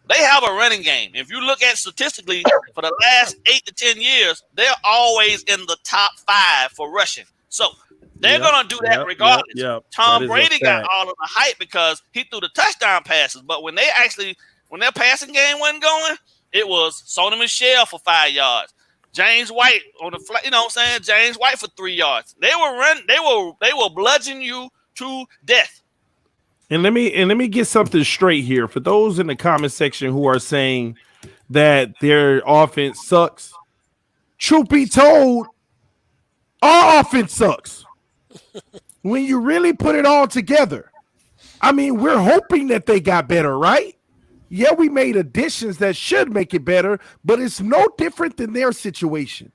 They have a running game. If you look at statistically for the last 8 to 10 years, they're always in the top 5 for rushing. So they're going to do that regardless. Tom Brady got all of the hype because he threw the touchdown passes. But when their passing game wasn't going, it was Sony Michel for 5 yards. James White on the flat, you know what I'm saying? James White for 3 yards. They will bludgeon you to death. And let me get something straight here for those in the comment section who are saying that their offense sucks. Truth be told, our offense sucks. When you really put it all together, I mean, we're hoping that they got better, right? Yeah, we made additions that should make it better, but it's no different than their situation.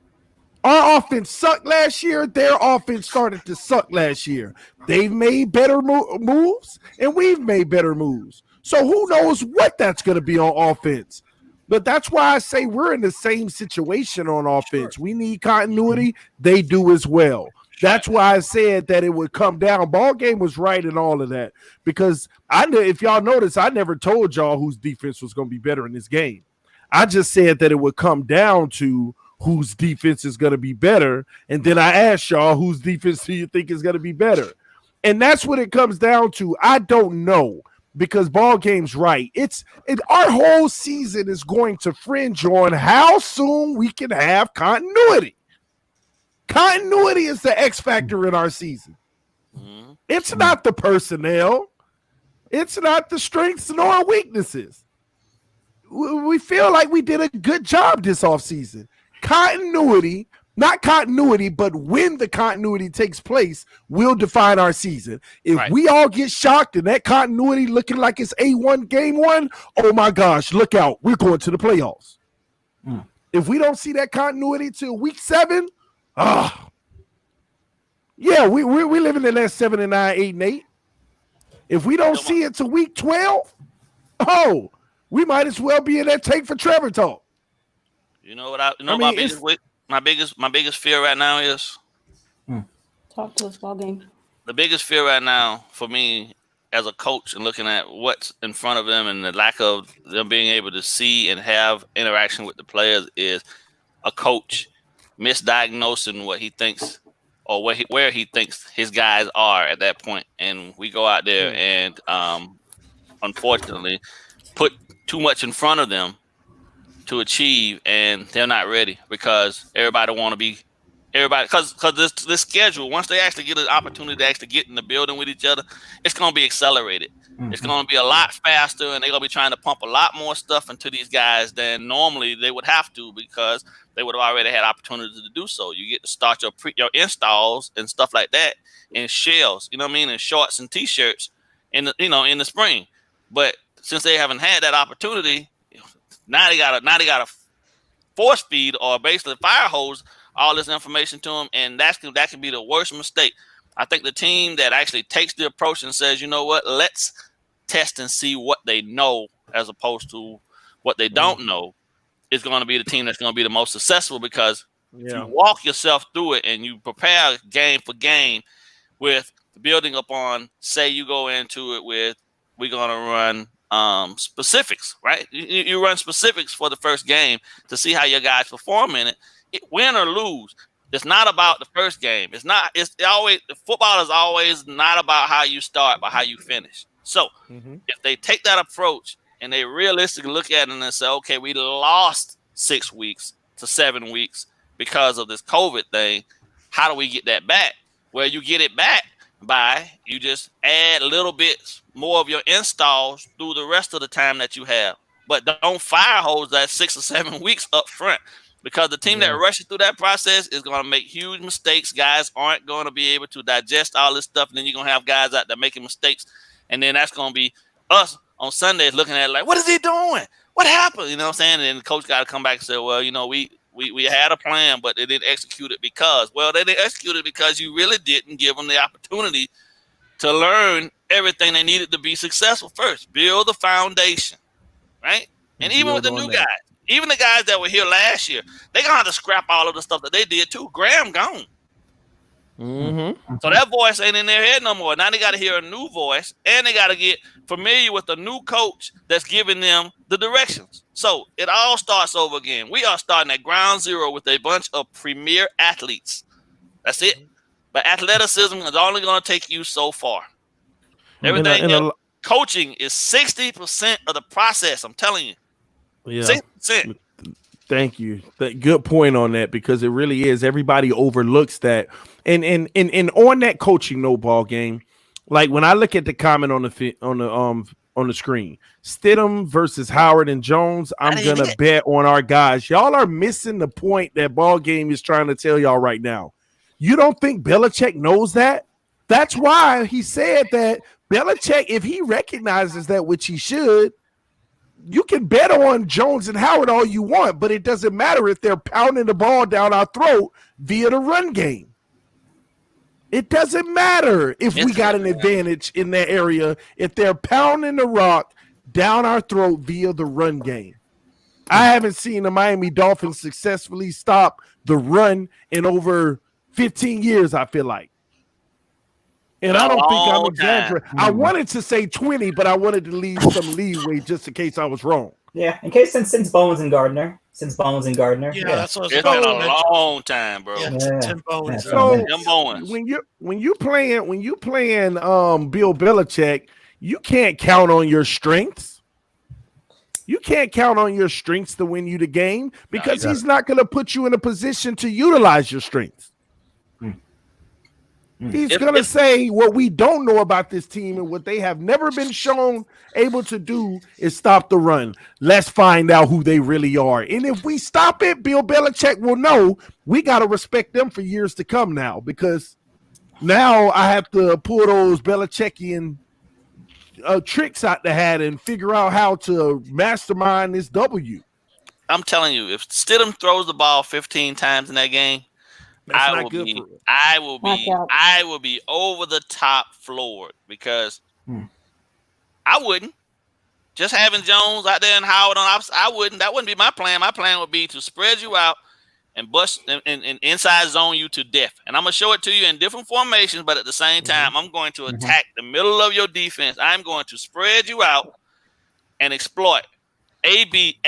Our offense sucked last year. Their offense started to suck last year. They've made better moves, and we've made better moves. So who knows what that's going to be on offense? But that's why I say we're in the same situation on offense. We need continuity. They do as well. That's why I said that it would come down. Ball game was right and all of that, because if y'all notice, I never told y'all whose defense was going to be better in this game. I just said that it would come down to whose defense is going to be better, and then I asked y'all whose defense do you think is going to be better, and that's what it comes down to. I don't know, because ball game's right. Our whole season is going to fringe on how soon we can have continuity. Continuity is the X factor in our season. It's not the personnel. It's not the strengths nor weaknesses. We feel like we did a good job this offseason. Continuity, not continuity, but when the continuity takes place, will define our season. If we all get shocked and that continuity looking like it's A1 game one, oh my gosh, look out. We're going to the playoffs. If we don't see that continuity till week 7, yeah, we're living in that 7-9, 8-8. If we don't see it till week 12, we might as well be in that take for Trevor talk. You know what? My biggest fear right now is. Talk to us, ball game. The biggest fear right now for me as a coach and looking at what's in front of them and the lack of them being able to see and have interaction with the players is a coach misdiagnosing what he thinks or where he thinks his guys are at that point. And we go out there and unfortunately put too much in front of them to achieve, and they're not ready because because this schedule, once they actually get an opportunity to actually get in the building with each other, it's going to be accelerated. It's going to be a lot faster, and they're going to be trying to pump a lot more stuff into these guys than normally they would have to, because they would have already had opportunities to do so. You get to start your installs and stuff like that in shells, you know what I mean, in shorts and t-shirts in the spring. But since they haven't had that opportunity, now they gotta force feed or basically fire hose all this information to them, and that can be the worst mistake. I think the team that actually takes the approach and says, you know what, let's test and see what they know as opposed to what they don't know, is going to be the team that's going to be the most successful, because if you walk yourself through it and you prepare game for game with building upon, say you go into it with, we're going to run specifics, right? You run specifics for the first game to see how your guys perform in it. Win or lose, it's not about the first game. Football is always not about how you start, but how you finish. So if they take that approach and they realistically look at it and say, okay, we lost 6 weeks to 7 weeks because of this COVID thing, how do we get that back? Well, you get it back by you just add a little bit more of your installs through the rest of the time that you have, but don't fire hose that 6 or 7 weeks up front, because the team that rushes through that process is going to make huge mistakes. Guys aren't going to be able to digest all this stuff, and then you're going to have guys out there making mistakes, and then that's going to be us on Sundays looking at it like, what is he doing? What happened? You know what I'm saying? And then the coach got to come back and say, well, we had a plan, but they didn't execute it because, they didn't execute it because you really didn't give them the opportunity to learn everything they needed to be successful first. Build the foundation, right? And even with the new guys, even the guys that were here last year, they're going to have to scrap all of the stuff that they did too. Graham gone. So that voice ain't in their head no more. Now they got to hear a new voice, and they got to get familiar with the new coach that's giving them the directions. So it all starts over again. We are starting at ground zero with a bunch of premier athletes. That's it. But athleticism is only going to take you so far. Everything else, coaching is 60% of the process. I'm telling you. Yeah. 60%. Thank you. Good point on that, because it really is. Everybody overlooks that. And on that coaching no ball game, like when I look at the comment on the screen, Stidham versus Howard and Jones, I'm gonna bet on our guys. Y'all are missing the point that ball game is trying to tell y'all right now. You don't think Belichick knows that? That's why he said that Belichick, if he recognizes that, which he should, you can bet on Jones and Howard all you want, but it doesn't matter if they're pounding the ball down our throat via the run game. It doesn't matter if we got an advantage in that area if they're pounding the rock down our throat via the run game. I haven't seen the Miami Dolphins successfully stop the run in over 15 years, I feel like. And I don't think I'm exaggerating. I wanted to say 20, but I wanted to leave some leeway just in case I was wrong. Yeah, in case since Bowens and Gardner. Yeah, that's what it's been a long time, bro. Yeah, Tim Bowens. So when you playing Bill Belichick, you can't count on your strengths. You can't count on your strengths to win you the game, because he's not going to put you in a position to utilize your strengths. He's going to say what we don't know about this team, and what they have never been shown able to do is stop the run. Let's find out who they really are. And if we stop it, Bill Belichick will know we got to respect them for years to come now, because now I have to pull those Belichickian tricks out the hat and figure out how to mastermind this W. I'm telling you, if Stidham throws the ball 15 times in that game, I will be over the top floored, because I wouldn't. Just having Jones out there and Howard on opposite, I wouldn't. That wouldn't be my plan. My plan would be to spread you out and bust and inside zone you to death. And I'm going to show it to you in different formations, but at the same time, I'm going to attack the middle of your defense. I'm going to spread you out and exploit. A-B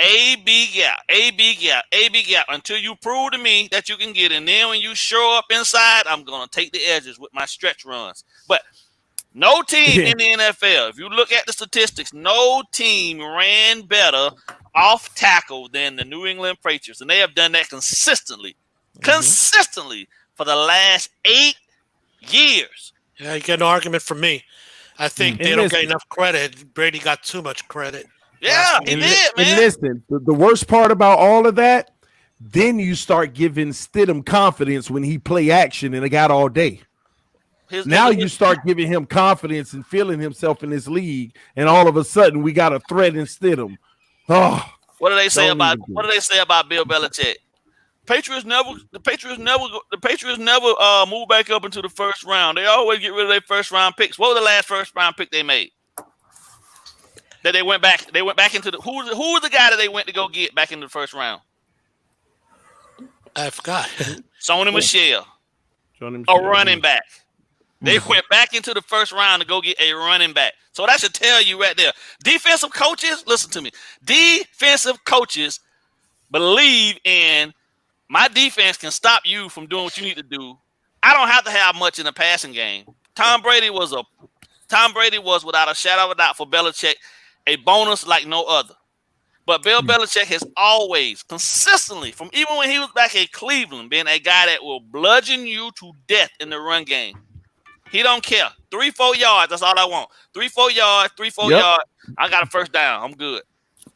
gap, until you prove to me that you can get it. And then when you show up inside, I'm going to take the edges with my stretch runs. But no team in the NFL, if you look at the statistics, no team ran better off tackle than the New England Patriots. And they have done that consistently for the last 8 years. Yeah, you get an argument from me. I think they don't get enough credit. Brady got too much credit. Yeah, he did, man. And listen, the worst part about all of that, then you start giving Stidham confidence when he play action and it got all day. Now you start giving him confidence and feeling himself in this league, and all of a sudden we got a threat in Stidham. Oh, what do they say about Bill Belichick? The Patriots never move back up into the first round. They always get rid of their first round picks. What was the last first round pick they made? That they went back into the who was the guy that they went to go get back in the first round? I forgot. Sony Michel. A running back. They went back into the first round to go get a running back. So that should tell you right there. Defensive coaches, listen to me. Defensive coaches believe in my defense can stop you from doing what you need to do. I don't have to have much in the passing game. Tom Brady was without a shadow of a doubt for Belichick a bonus like no other. But Bill Belichick has always consistently, from even when he was back at Cleveland, been a guy that will bludgeon you to death in the run game. He don't care. 3-4 yards, that's all I want. 3-4 yards. I got a first down. I'm good.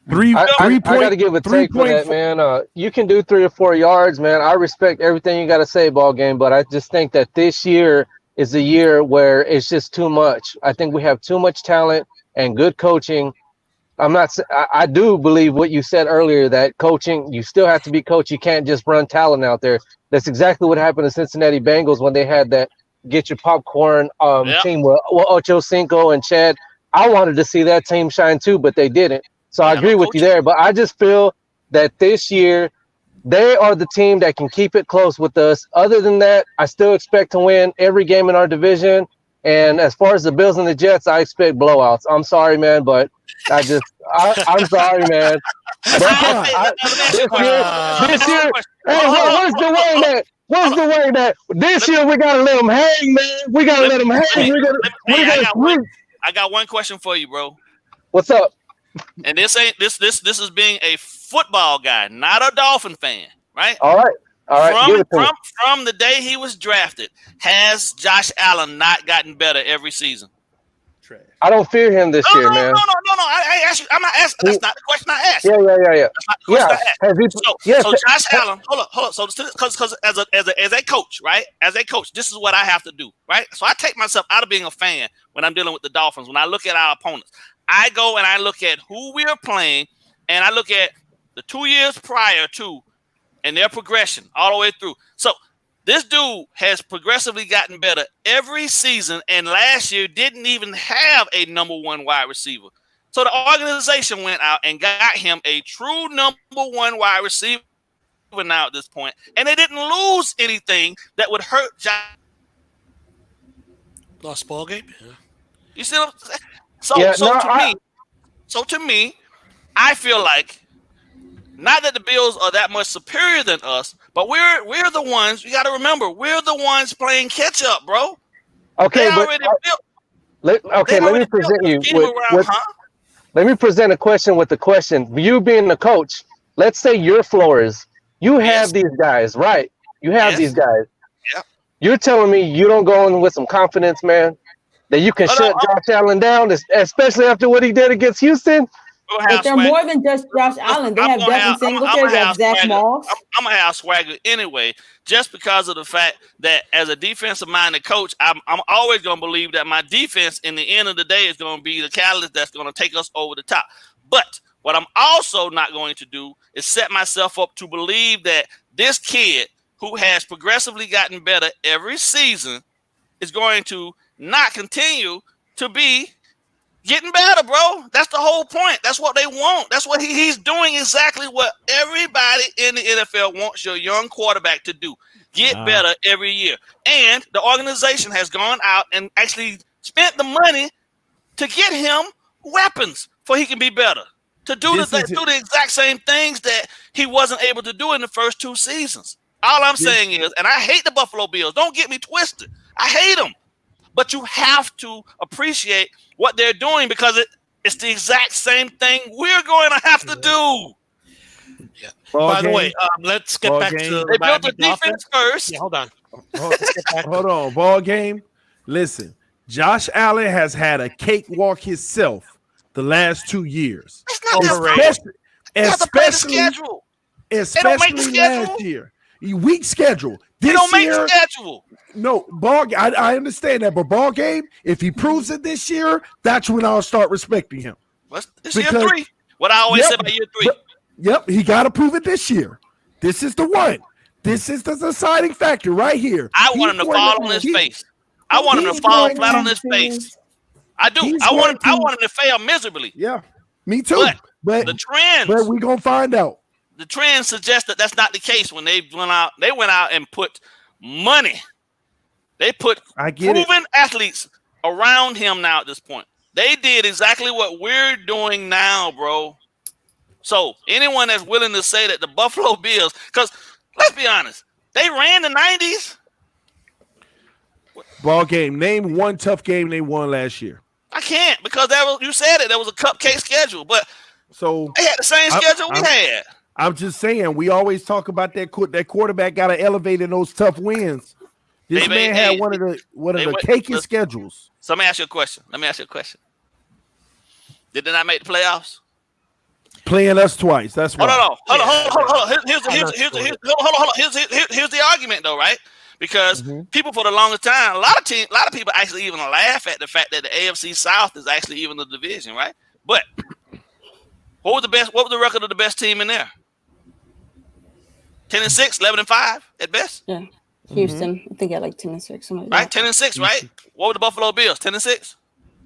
I got to give a take for that, man. You can do 3 or 4 yards, man. I respect everything you got to say, ball game, but I just think that this year is a year where it's just too much. I think we have too much talent and good coaching. I do believe what you said earlier, that coaching, you still have to be coach. You can't just run talent out there. That's exactly what happened to Cincinnati Bengals when they had that get your popcorn team with Ocho Cinco and Chad. I wanted to see that team shine too, but they didn't. So I agree with you there. But I just feel that this year they are the team that can keep it close with us. Other than that, I still expect to win every game in our division. And as far as the Bills and the Jets, I expect blowouts. I'm sorry, man, but I'm sorry, man. This year, what's the way that this year we gotta let them hang, man? We gotta let them hang. I got one question for you, bro. What's up? And this is being a football guy, not a Dolphin fan, right? All right. From the day he was drafted, has Josh Allen not gotten better every season? I don't fear him this year, man. No. I asked you. I'm not asking. That's not the question I asked. Yeah. That's not the question I asked. So Josh Allen, hold up. So because as a coach, right? As a coach, this is what I have to do, right? So I take myself out of being a fan when I'm dealing with the Dolphins. When I look at our opponents, I go and I look at who we are playing, and I look at the 2 years prior to, and their progression all the way through. So this dude has progressively gotten better every season, and last year didn't even have a number one wide receiver. So the organization went out and got him a true number one wide receiver now at this point, and they didn't lose anything that would hurt Josh. Lost ball game? Yeah. You see what I'm saying? So to me, I feel like not that the Bills are that much superior than us, but we're the ones. You got to remember, we're the ones playing catch up, bro. Okay, let me present you with let me present a question with the question. You being the coach, let's say your floor is you have these guys, right? You have these guys. Yeah. You're telling me you don't go in with some confidence, man, that you can shut Josh Allen down, especially after what he did against Houston. But they're more than just Josh Allen. They have Devin Singletary, they have Zach Moss. I'm going to have swagger anyway, just because of the fact that as a defensive-minded coach, I'm always going to believe that my defense, in the end of the day, is going to be the catalyst that's going to take us over the top. But what I'm also not going to do is set myself up to believe that this kid, who has progressively gotten better every season, is going to not continue to be getting better, bro. That's the whole point. That's what they want. That's what he's doing, exactly what everybody in the NFL wants your young quarterback to do. Get better every year. And the organization has gone out and actually spent the money to get him weapons for he can be better. To do the exact same things that he wasn't able to do in the first 2 seasons. All I'm saying is, and I hate the Buffalo Bills. Don't get me twisted. I hate them. But you have to appreciate what they're doing, because it's the exact same thing we're going to have to do. Yeah. By the way, let's get back to they built the defense first. Yeah, hold on. Hold on. Ball game. Listen, Josh Allen has had a cakewalk himself the last 2 years. Especially last year. Weak schedule. They don't make the schedule. No, I understand that, but ball game, if he proves it this year, that's when I'll start respecting him. This year 3. What I always say about year 3. He got to prove it this year. This is the one. This is the deciding factor right here. I want him to fall on his face. I want him to fall flat on his face. I do. I want him to fail miserably. Yeah, me too. But the trends. But we're gonna find out. The trends suggest that that's not the case. When they went out, and put money. They put proven athletes around him now at this point. They did exactly what we're doing now, bro. So anyone that's willing to say that the Buffalo Bills, because let's be honest, they ran the 90s. Ball game. Name one tough game they won last year. I can't, because you said it. There was a cupcake schedule, but so they had the same schedule we had. I'm just saying, we always talk about that quarterback got to elevate in those tough wins. This man had one of the cakest schedules. So let me ask you a question. Did they not make the playoffs? Playing us twice. That's why. Hold on. Here's the argument, though, right? Because people, for the longest time, a lot of people actually even laugh at the fact that the AFC South is actually even the division, right? But what was the record of the best team in there? 10-6, 11-5 at best. Yeah, Houston. I think at like 10-6, right? 10-6, right? What were the Buffalo Bills? 10-6.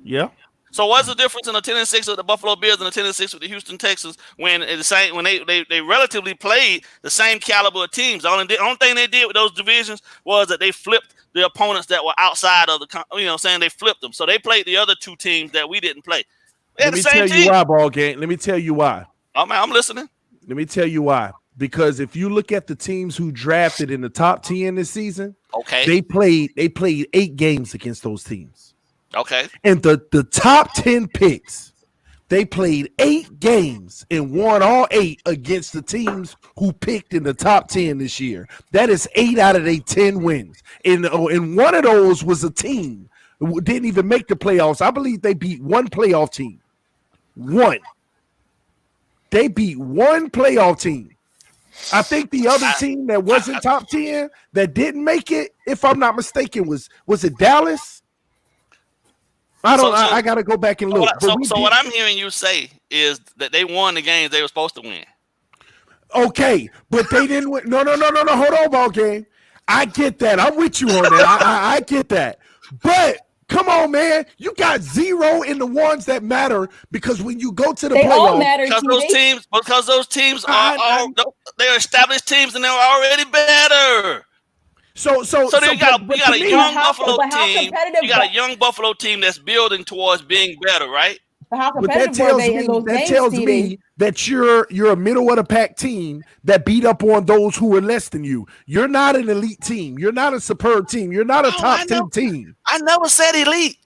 Yeah. So what's the difference in the 10-6 of the Buffalo Bills and the 10-6 with the Houston Texans when they relatively played the same caliber of teams? The only thing they did with those divisions was that they flipped the opponents that were outside of the, they flipped them. So they played the other 2 teams that we didn't play. Let me tell you why, ball game. Let me tell you why. Oh man, I'm listening. Let me tell you why. Because if you look at the teams who drafted in the top 10 this season, they played 8 games against those teams. Okay. And the top 10 picks They played 8 games and won all 8 against the teams who picked in the top 10 this year. That is 8 out of their 10 wins. And one of those was a team who didn't even make the playoffs. I believe they beat one playoff team. One. They beat one playoff team. I think the other team that wasn't top 10 that didn't make it, if I'm not mistaken, was it Dallas? I got to go back and look. So what I'm hearing you say is that they won the games they were supposed to win. Okay, but they didn't win. No. Hold on, ball game. I get that. I'm with you on that. I get that. But come on, man. You got 0 in the ones that matter because when you go to the playoffs, all matter, because those teams they're established teams and they're already better. So you got a young Buffalo team. You got a young Buffalo team that's building towards being better, right? But that tells me that you're a middle of the pack team that beat up on those who are less than you. You're not an elite team. You're not a superb team. You're not a top 10 team. I never said elite.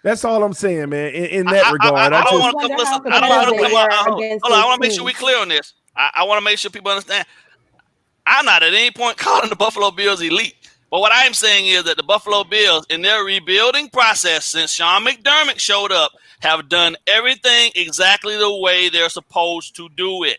That's all I'm saying, man. In that regard, I don't want to listen. I want to make sure we're clear on this. I want to make sure people understand. I'm not at any point calling the Buffalo Bills elite. But what I'm saying is that the Buffalo Bills, in their rebuilding process since Sean McDermott showed up, have done everything exactly the way they're supposed to do it.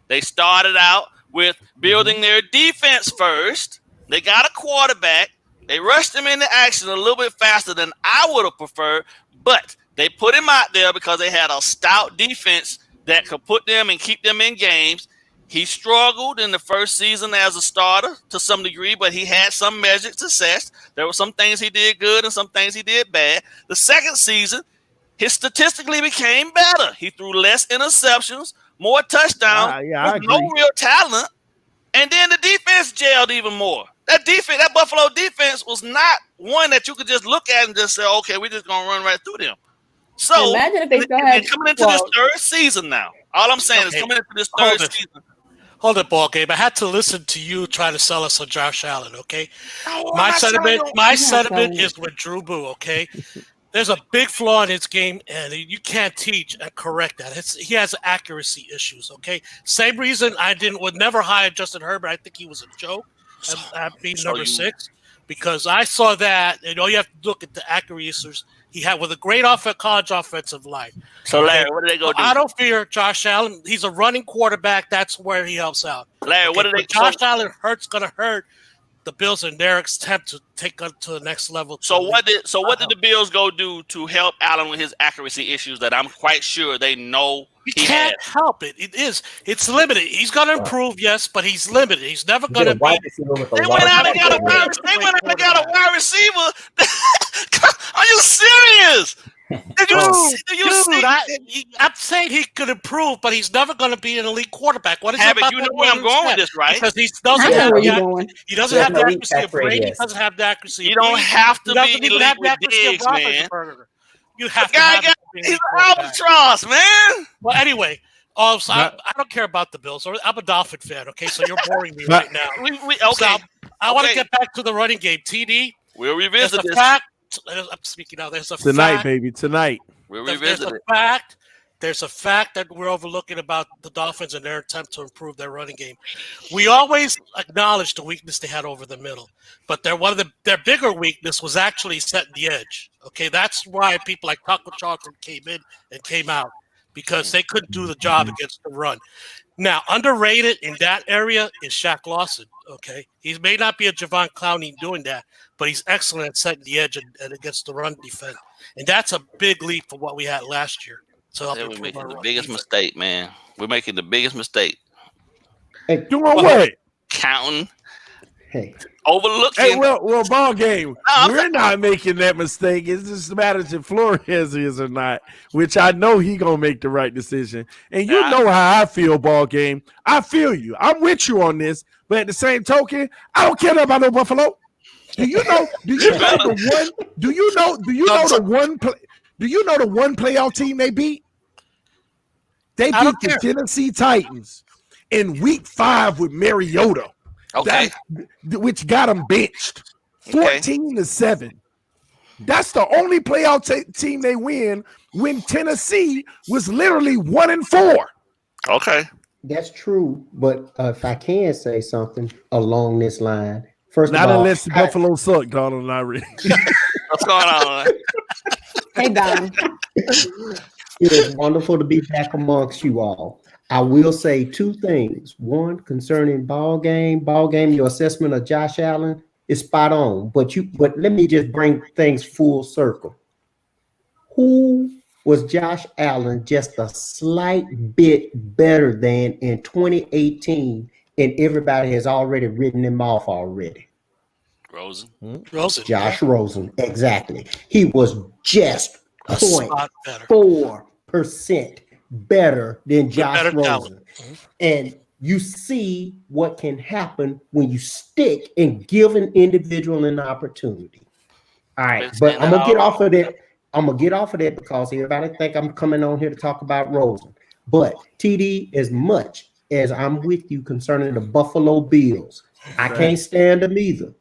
They started out with building their defense first. They got a quarterback. They rushed him into action a little bit faster than I would have preferred, but they put him out there because they had a stout defense that could put them and keep them in games. He struggled in the first season as a starter to some degree, but he had some measured success. There were some things he did good and some things he did bad. The second season, he statistically became better. He threw less interceptions, more touchdowns, with no real talent, and then the defense gelled even more. That Buffalo defense was not one that you could just look at and just say, okay, we're just going to run right through them. So, imagine if they still had coming into this third season now. All I'm saying is coming into this third season. Hold it, ball game. I had to listen to you try to sell us on Josh Allen. Okay, my sentiment is with Drew Boo. Okay, there's a big flaw in his game, and you can't teach and correct that. He has accuracy issues. Okay, same reason would never hire Justin Herbert. I think he was a joke at being number 6 because I saw that, and all you have to look at the accuracies he had with a great college offensive line. So, Larry, what do they go do? I don't fear Josh Allen. He's a running quarterback. That's where he helps out. Larry, what do they? Josh Allen going to hurt the Bills in their attempt to take up to the next level. So what did the Bills go do to help Allen with his accuracy issues that I'm quite sure they know he can't help it. It's limited. He's going to improve, yes, but he's limited. He's never going to be. They went out and got a wide receiver. Are you serious? I'm saying he could improve, but he's never going to be an elite quarterback. What is it about? You know where I'm going with this, right? Because he doesn't have the accuracy of Brady. He doesn't have the accuracy. You don't have to be elite with Diggs, man. You have to have he's an albatross, man. Well, anyway, I don't care about the Bills. I'm a Dolphin fan, okay? So you're boring me right now. Okay. So I want to get back to the running game. TD, we'll revisit this. I'm speaking now. There's a tonight, fact, baby. Tonight. We'll revisit it. There's a fact that we're overlooking about the Dolphins and their attempt to improve their running game. We always acknowledge the weakness they had over the middle, but their bigger weakness was actually setting the edge. Okay, that's why people like Taco Charlton came in and came out because they couldn't do the job against the run. Now, underrated in that area is Shaq Lawson. Okay, he may not be a Javon Clowney doing that, but he's excellent at setting the edge and against the run defense, and that's a big leap from what we had last year. So we're making the biggest mistake, man. We're making the biggest mistake. Hey, doing what? Counting. Hey. Overlooking. Hey, well, ball game. We're not making that mistake. It's just a matter if Flores is or not, which I know he gonna make the right decision. And you know how I feel, ball game. I feel you. I'm with you on this, but at the same token, I don't care about no Buffalo. Do you know the one playoff team they beat? They beat the Tennessee Titans in week 5 with Mariota. Okay. Which got them benched 14-7. That's the only playoff team they win when Tennessee was literally 1-4. Okay. That's true, but if I can say something along this line, first Not of all, unless Buffalo suck, Donald, not really. What's going on? Hey, Don. it is wonderful to be back amongst you all. I will say two things. One, concerning ball game, your assessment of Josh Allen is spot on. But let me just bring things full circle. Who was Josh Allen just a slight bit better than in 2018, and everybody has already written him off already? Rosen. Josh Rosen, exactly. He was just A spot better. 0.4% better than Josh better Rosen. And you see what can happen when you stick and give an individual an opportunity. All right, but I'm gonna get off of that. I'm gonna get off of that because everybody think I'm coming on here to talk about Rosen. But TD, as much as I'm with you concerning the Buffalo Bills, I can't stand them either.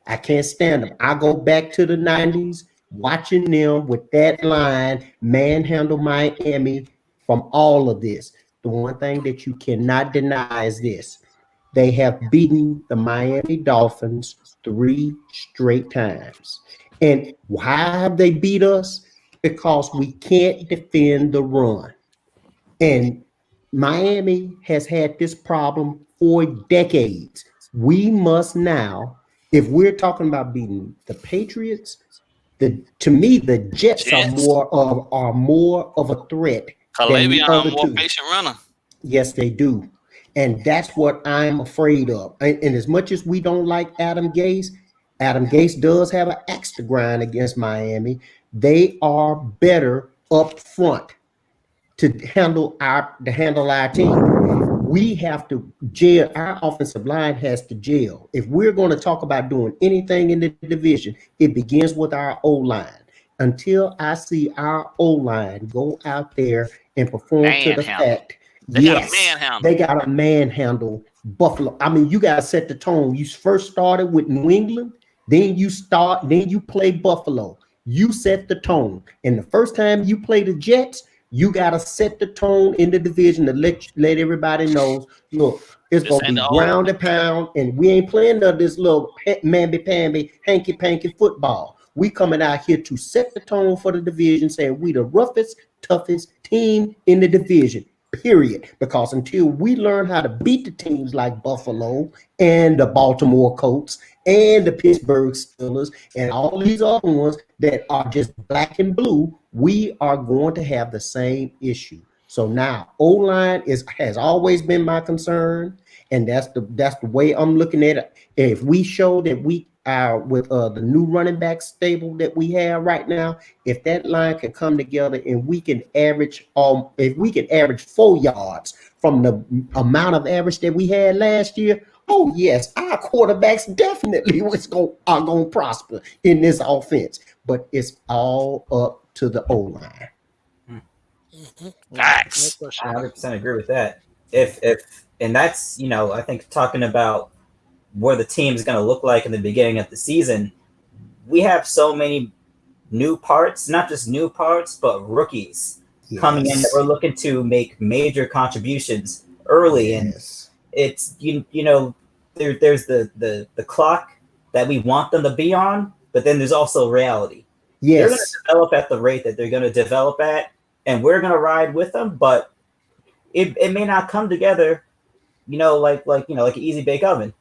I can't stand them. I go back to the 90s, watching them with that line, manhandle Miami from all of this. The one thing that you cannot deny is this. They have beaten the Miami Dolphins 3 straight times. And why have they beat us? Because we can't defend the run. And Miami has had this problem for decades. We must now, if we're talking about beating the Patriots, to me the Jets are more of a threat than the other two. Patient runner. Yes, they do. And that's what I'm afraid of. And as much as we don't like Adam Gase does have an axe to grind against Miami. They are better up front to handle our team. We have to jail. Our offensive line has to jail. If we're going to talk about doing anything in the division, it begins with our O-line. Until I see our O-line go out there and perform to the fact, they got to manhandle Buffalo. I mean, you got to set the tone. You first started with New England, then you play Buffalo. You set the tone. And the first time you play the Jets, you got to set the tone in the division to let everybody know, look, it's going to be ground and pound, and we ain't playing none of this little mamby-pamby, hanky-panky football. We coming out here to set the tone for the division, saying we the roughest, toughest team in the division, period. Because until we learn how to beat the teams like Buffalo and the Baltimore Colts and the Pittsburgh Steelers and all these other ones that are just black and blue, we are going to have the same issue. So now O-line has always been my concern, and that's the way I'm looking at it. If we show that we are with the new running back stable that we have right now, if that line can come together and we can average if we can average 4 yards from the amount of average that we had last year, oh yes, our quarterbacks definitely are going to prosper in this offense. But it's all up to the O-line. Facts. I 100% agree with that. And that's, I think talking about what the team is going to look like in the beginning of the season, we have so many new parts, not just new parts, but rookies coming in that we're looking to make major contributions early. And it's, there's the clock that we want them to be on, but then there's also reality. They're going to develop at the rate that they're going to develop at, and we're going to ride with them, but it may not come together, like an easy bake oven.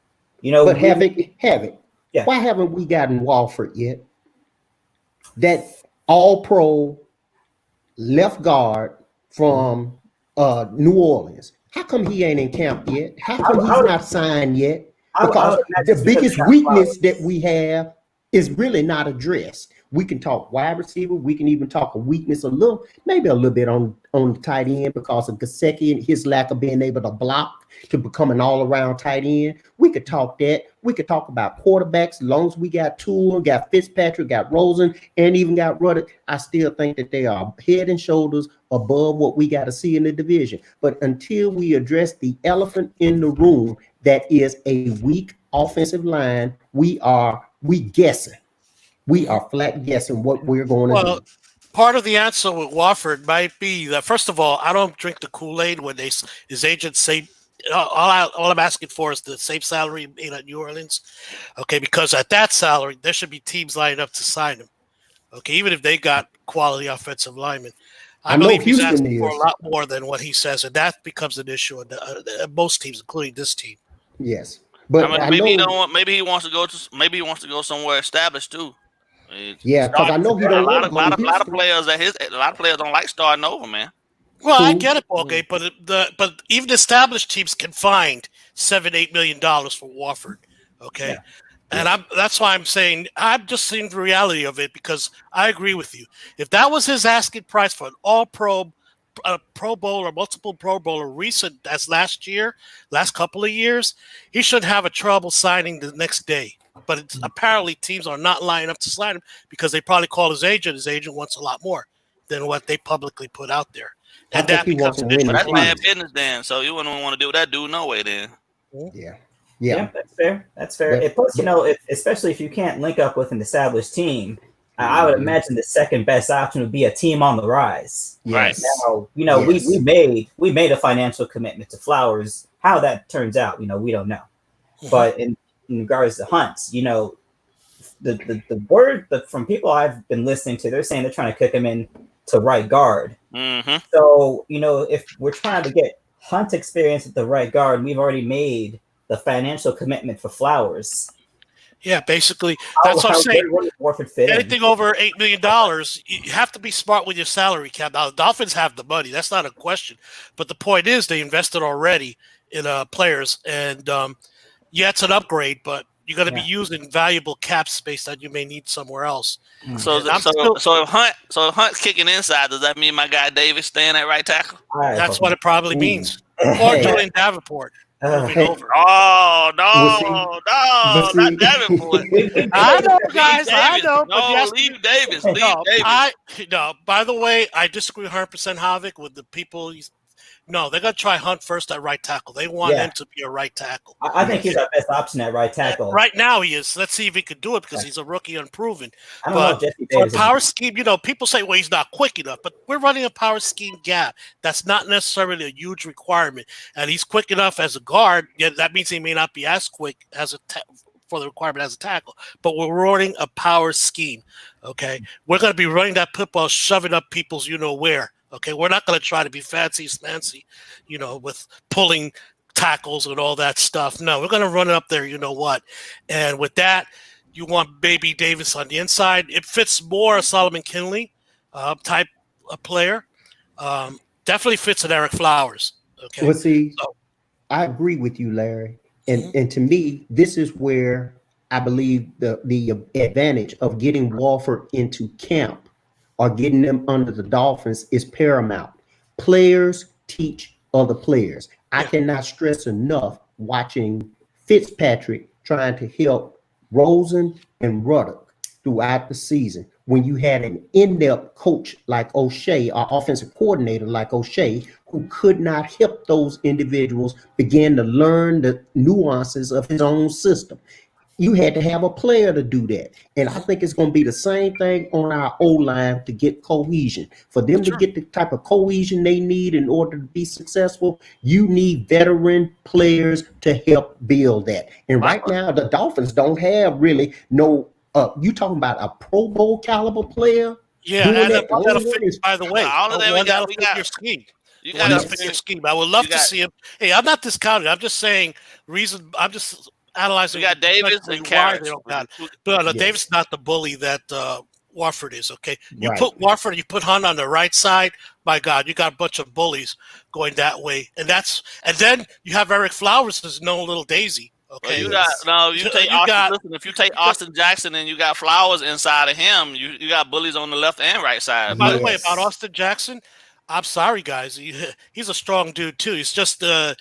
But have it. Yeah. Why haven't we gotten Walford yet? That all-pro left guard from New Orleans. How come he ain't in camp yet? How come he's not signed yet? Because the biggest weakness that we have is really not addressed. We can talk wide receiver. We can even talk a weakness maybe a little bit on the tight end because of Gesicki and his lack of being able to block to become an all-around tight end. We could talk that. We could talk about quarterbacks. As long as we got Toole, got Fitzpatrick, got Rosen, and even got Rudder, I still think that they are head and shoulders above what we got to see in the division. But until we address the elephant in the room, that is a weak offensive line, we guessing. We are flat guessing what we're going to do. part of the answer with Wofford might be that, first of all, I don't drink the Kool-Aid when his agents say all I'm asking for is the same salary made at New Orleans. Okay, because at that salary, there should be teams lining up to sign him. Okay, even if they got quality offensive linemen. I believe he's asking for a lot more than what he says, and that becomes an issue in most teams, including this team. Yes, but I mean, maybe he wants to go somewhere established too. Yeah, because I know he don't want to go to a lot of players don't like starting over, man. Well, I get it, Ballgate, but even established teams can find $7-8 million for Wofford. Okay. Yeah. And that's why I'm saying I'm just seeing the reality of it, because I agree with you. If that was his asking price for an all-pro, Pro Bowl or multiple Pro Bowler recent as last couple of years, he shouldn't have a trouble signing the next day. But apparently teams are not lining up to sign him because they probably call his agent. His agent wants a lot more than what they publicly put out there. And that becomes an issue. That's bad business then. So you wouldn't want to do that dude no way then. Yeah, that's fair. Yeah. Plus, especially if you can't link up with an established team, I would imagine the second best option would be a team on the rise. Yes. Now, we made a financial commitment to Flowers. How that turns out, we don't know. But in regards to Hunt, the word from people I've been listening to, they're saying they're trying to kick him in to right guard. Mm-hmm. So, if we're trying to get Hunt experience at the right guard, we've already made the financial commitment for Flowers. Yeah, basically, that's what I'm saying. Anything over $8 million, you have to be smart with your salary cap. Now, the Dolphins have the money. That's not a question. But the point is they invested already in players. And, it's an upgrade, but you're going to be using valuable cap space that you may need somewhere else. So if Hunt's kicking inside, does that mean my guy Davis staying at right tackle? That's what it probably means. Or Julian Davenport. Over. Oh no, not Davenport. I know, guys. I know. No, leave Davis. By the way, I disagree 100%, Havik, with the people. No, they're going to try Hunt first at right tackle. They want him to be a right tackle. I think he's our best option at right tackle. Right now he is. Let's see if he can do it because he's a rookie unproven. I don't know if Jesse Davis for power scheme, people say, well, he's not quick enough. But we're running a power scheme gap. That's not necessarily a huge requirement. And he's quick enough as a guard. Yeah, that means he may not be as quick as for the requirement as a tackle. But we're running a power scheme, okay? We're going to be running that football, shoving up people's where. Okay, we're not going to try to be fancy, with pulling tackles and all that stuff. No, we're going to run it up there, And with that, you want Baby Davis on the inside. It fits more a Solomon Kinley type of player. Definitely fits an Eric Flowers. Okay. Well, see, I agree with you, Larry. And to me, this is where I believe the advantage of getting Wofford into camp or getting them under the Dolphins is paramount. Players teach other players. I cannot stress enough watching Fitzpatrick trying to help Rosen and Ruddock throughout the season. When you had an in-depth coach like O'Shea, or offensive coordinator like O'Shea, who could not help those individuals begin to learn the nuances of his own system. You had to have a player to do that. And I think it's going to be the same thing on our O-line to get cohesion. For them to get the type of cohesion they need in order to be successful, you need veteran players to help build that. And right now, the Dolphins don't have really you talking about a Pro Bowl caliber player? Yeah, and by the way, all of them we got your scheme. You got to fit your scheme. I would love to see him. Hey, I'm not discounting. I'm just saying I'm just analyzing. We got Davis and Carriage. Davis is not the bully that Wofford is. Okay, you put Wofford, you put Hunt on the right side. My God, you got a bunch of bullies going that way, and then you have Eric Flowers, who's no little daisy. Okay, well, if you take Austin Jackson and you got Flowers inside of him, you got bullies on the left and right side. By the way, about Austin Jackson, I'm sorry, guys. He's a strong dude too. He's just the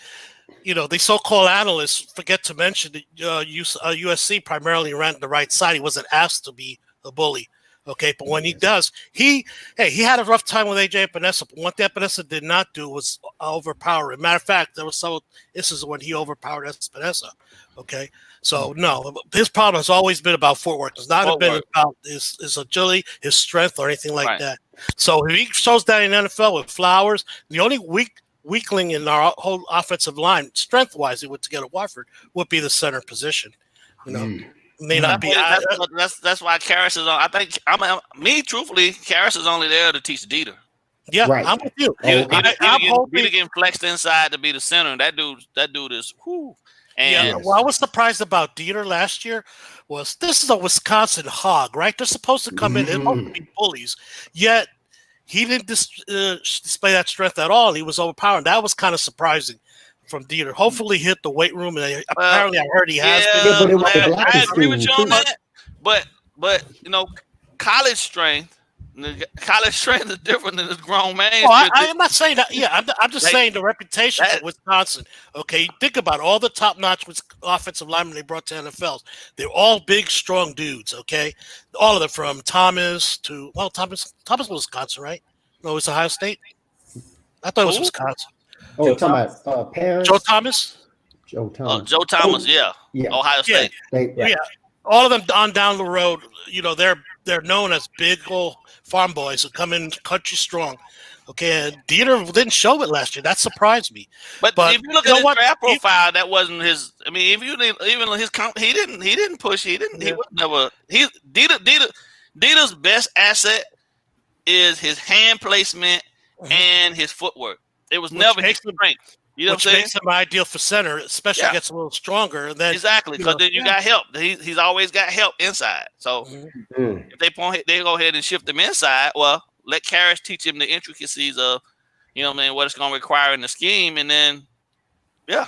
so-called analysts forget to mention that USC primarily ran the right side. He wasn't asked to be a bully. Okay, but when he does, he had a rough time with AJ Epinesa. But what Epinesa did not do was overpower him. Matter of fact, there was this is when he overpowered Epinesa. Okay, so no, his problem has always been about footwork. It's not been about his agility, his strength, or anything like that. So if he shows that in the NFL with Flowers, the only weakling in our whole offensive line, strength-wise, it would to get a Watford would be the center position. You know, may not be. That's why Karras is on. I think truthfully, Karras is only there to teach Dieter. Yeah, right. I'm with you. Dieter getting flexed inside to be the center. That dude is whoo. And what I was surprised about Dieter last year was this is a Wisconsin hog, right? They're supposed to come in and be bullies, yet he didn't display that strength at all. He was overpowering. That was kind of surprising from Dieter. Hopefully, he hit the weight room, and apparently, I heard he has. I agree with you on that, but you know, college strength is different than this grown man. I'm not saying that. Yeah, I'm just saying the reputation for Wisconsin. Okay, think about all the top-notch offensive linemen they brought to NFLs. They're all big, strong dudes. Okay, all of them from Thomas to Thomas was Wisconsin, right? No, it's Ohio State. I thought it was Wisconsin. Oh, you're talking about Paris? Joe Thomas. Joe Thomas, yeah. Ohio State. Yeah. All of them on down the road. You know, they're known as big old farm boys who come in country strong. Okay, and Dieter didn't show it last year. That surprised me. But if you look at his draft profile, that wasn't his. I mean, if you even his he didn't push. He was never. Dieter's best asset is his hand placement and his footwork. It was never his strength. You know what I'm saying? Makes him ideal for center, especially gets a little stronger. And then exactly, because then you got help. He's always got help inside. So if they go ahead and shift him inside, well, let Karras teach him the intricacies of, what it's going to require in the scheme, and then, I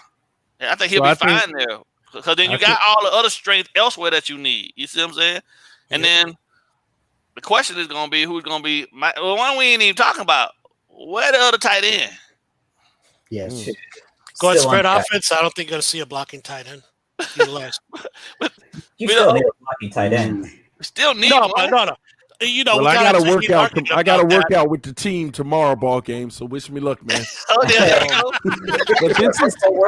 think he'll be fine there. Because then you got all the other strength elsewhere that you need. You see what I'm saying? And then the question is going to be who's going to be one we ain't even talking about. Where the other tight end? Yes. Going spread offense, I don't think you're going to see a blocking tight end. You still need a blocking tight end. Still need no. I got to work out. I got to work out with the team tomorrow, ball game. So wish me luck, man. But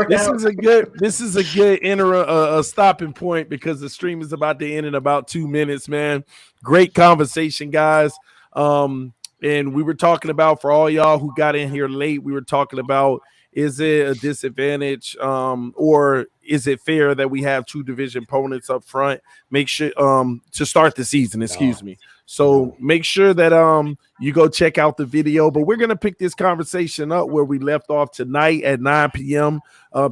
this is a good stopping point because the stream is about to end in about 2 minutes, man. Great conversation, guys. And we were talking about, for all y'all who got in here late, we were talking about, is it a disadvantage or is it fair that we have two division opponents up front? Make sure to start the season, So make sure that you go check out the video. But we're going to pick this conversation up where we left off tonight at 9 p.m.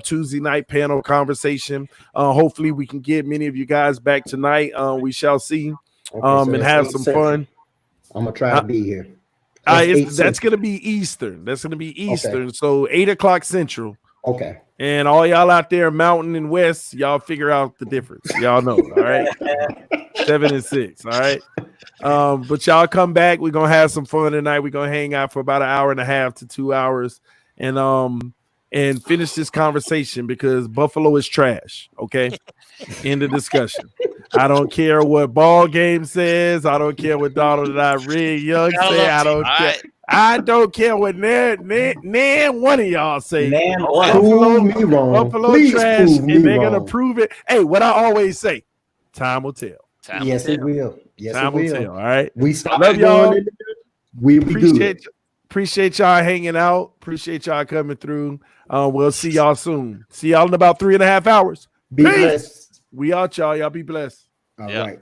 Tuesday night panel conversation. Hopefully we can get many of you guys back tonight. We shall see and have some fun. I'm going to try to be here. That's going to be Eastern. Okay. So 8 o'clock Central. Okay. And all y'all out there, Mountain and West, y'all figure out the difference. Y'all know, all right? 7 and 6, all right? But y'all come back. We're going to have some fun tonight. We're going to hang out for about an hour and a half to 2 hours and finish this conversation because Buffalo is trash, okay? End of discussion. I don't care what ball game says. I don't care what Donald and I Red Young say. I don't care. Right. I don't care what nan one of y'all say. Buffalo trash, and they're gonna prove it. Hey, what I always say, time will tell. It will. Time will tell. All right. We stop. Love y'all. We appreciate y'all hanging out. Appreciate y'all coming through. We'll see y'all soon. See y'all in about 3.5 hours. Be blessed. We out, y'all. Y'all be blessed. All right.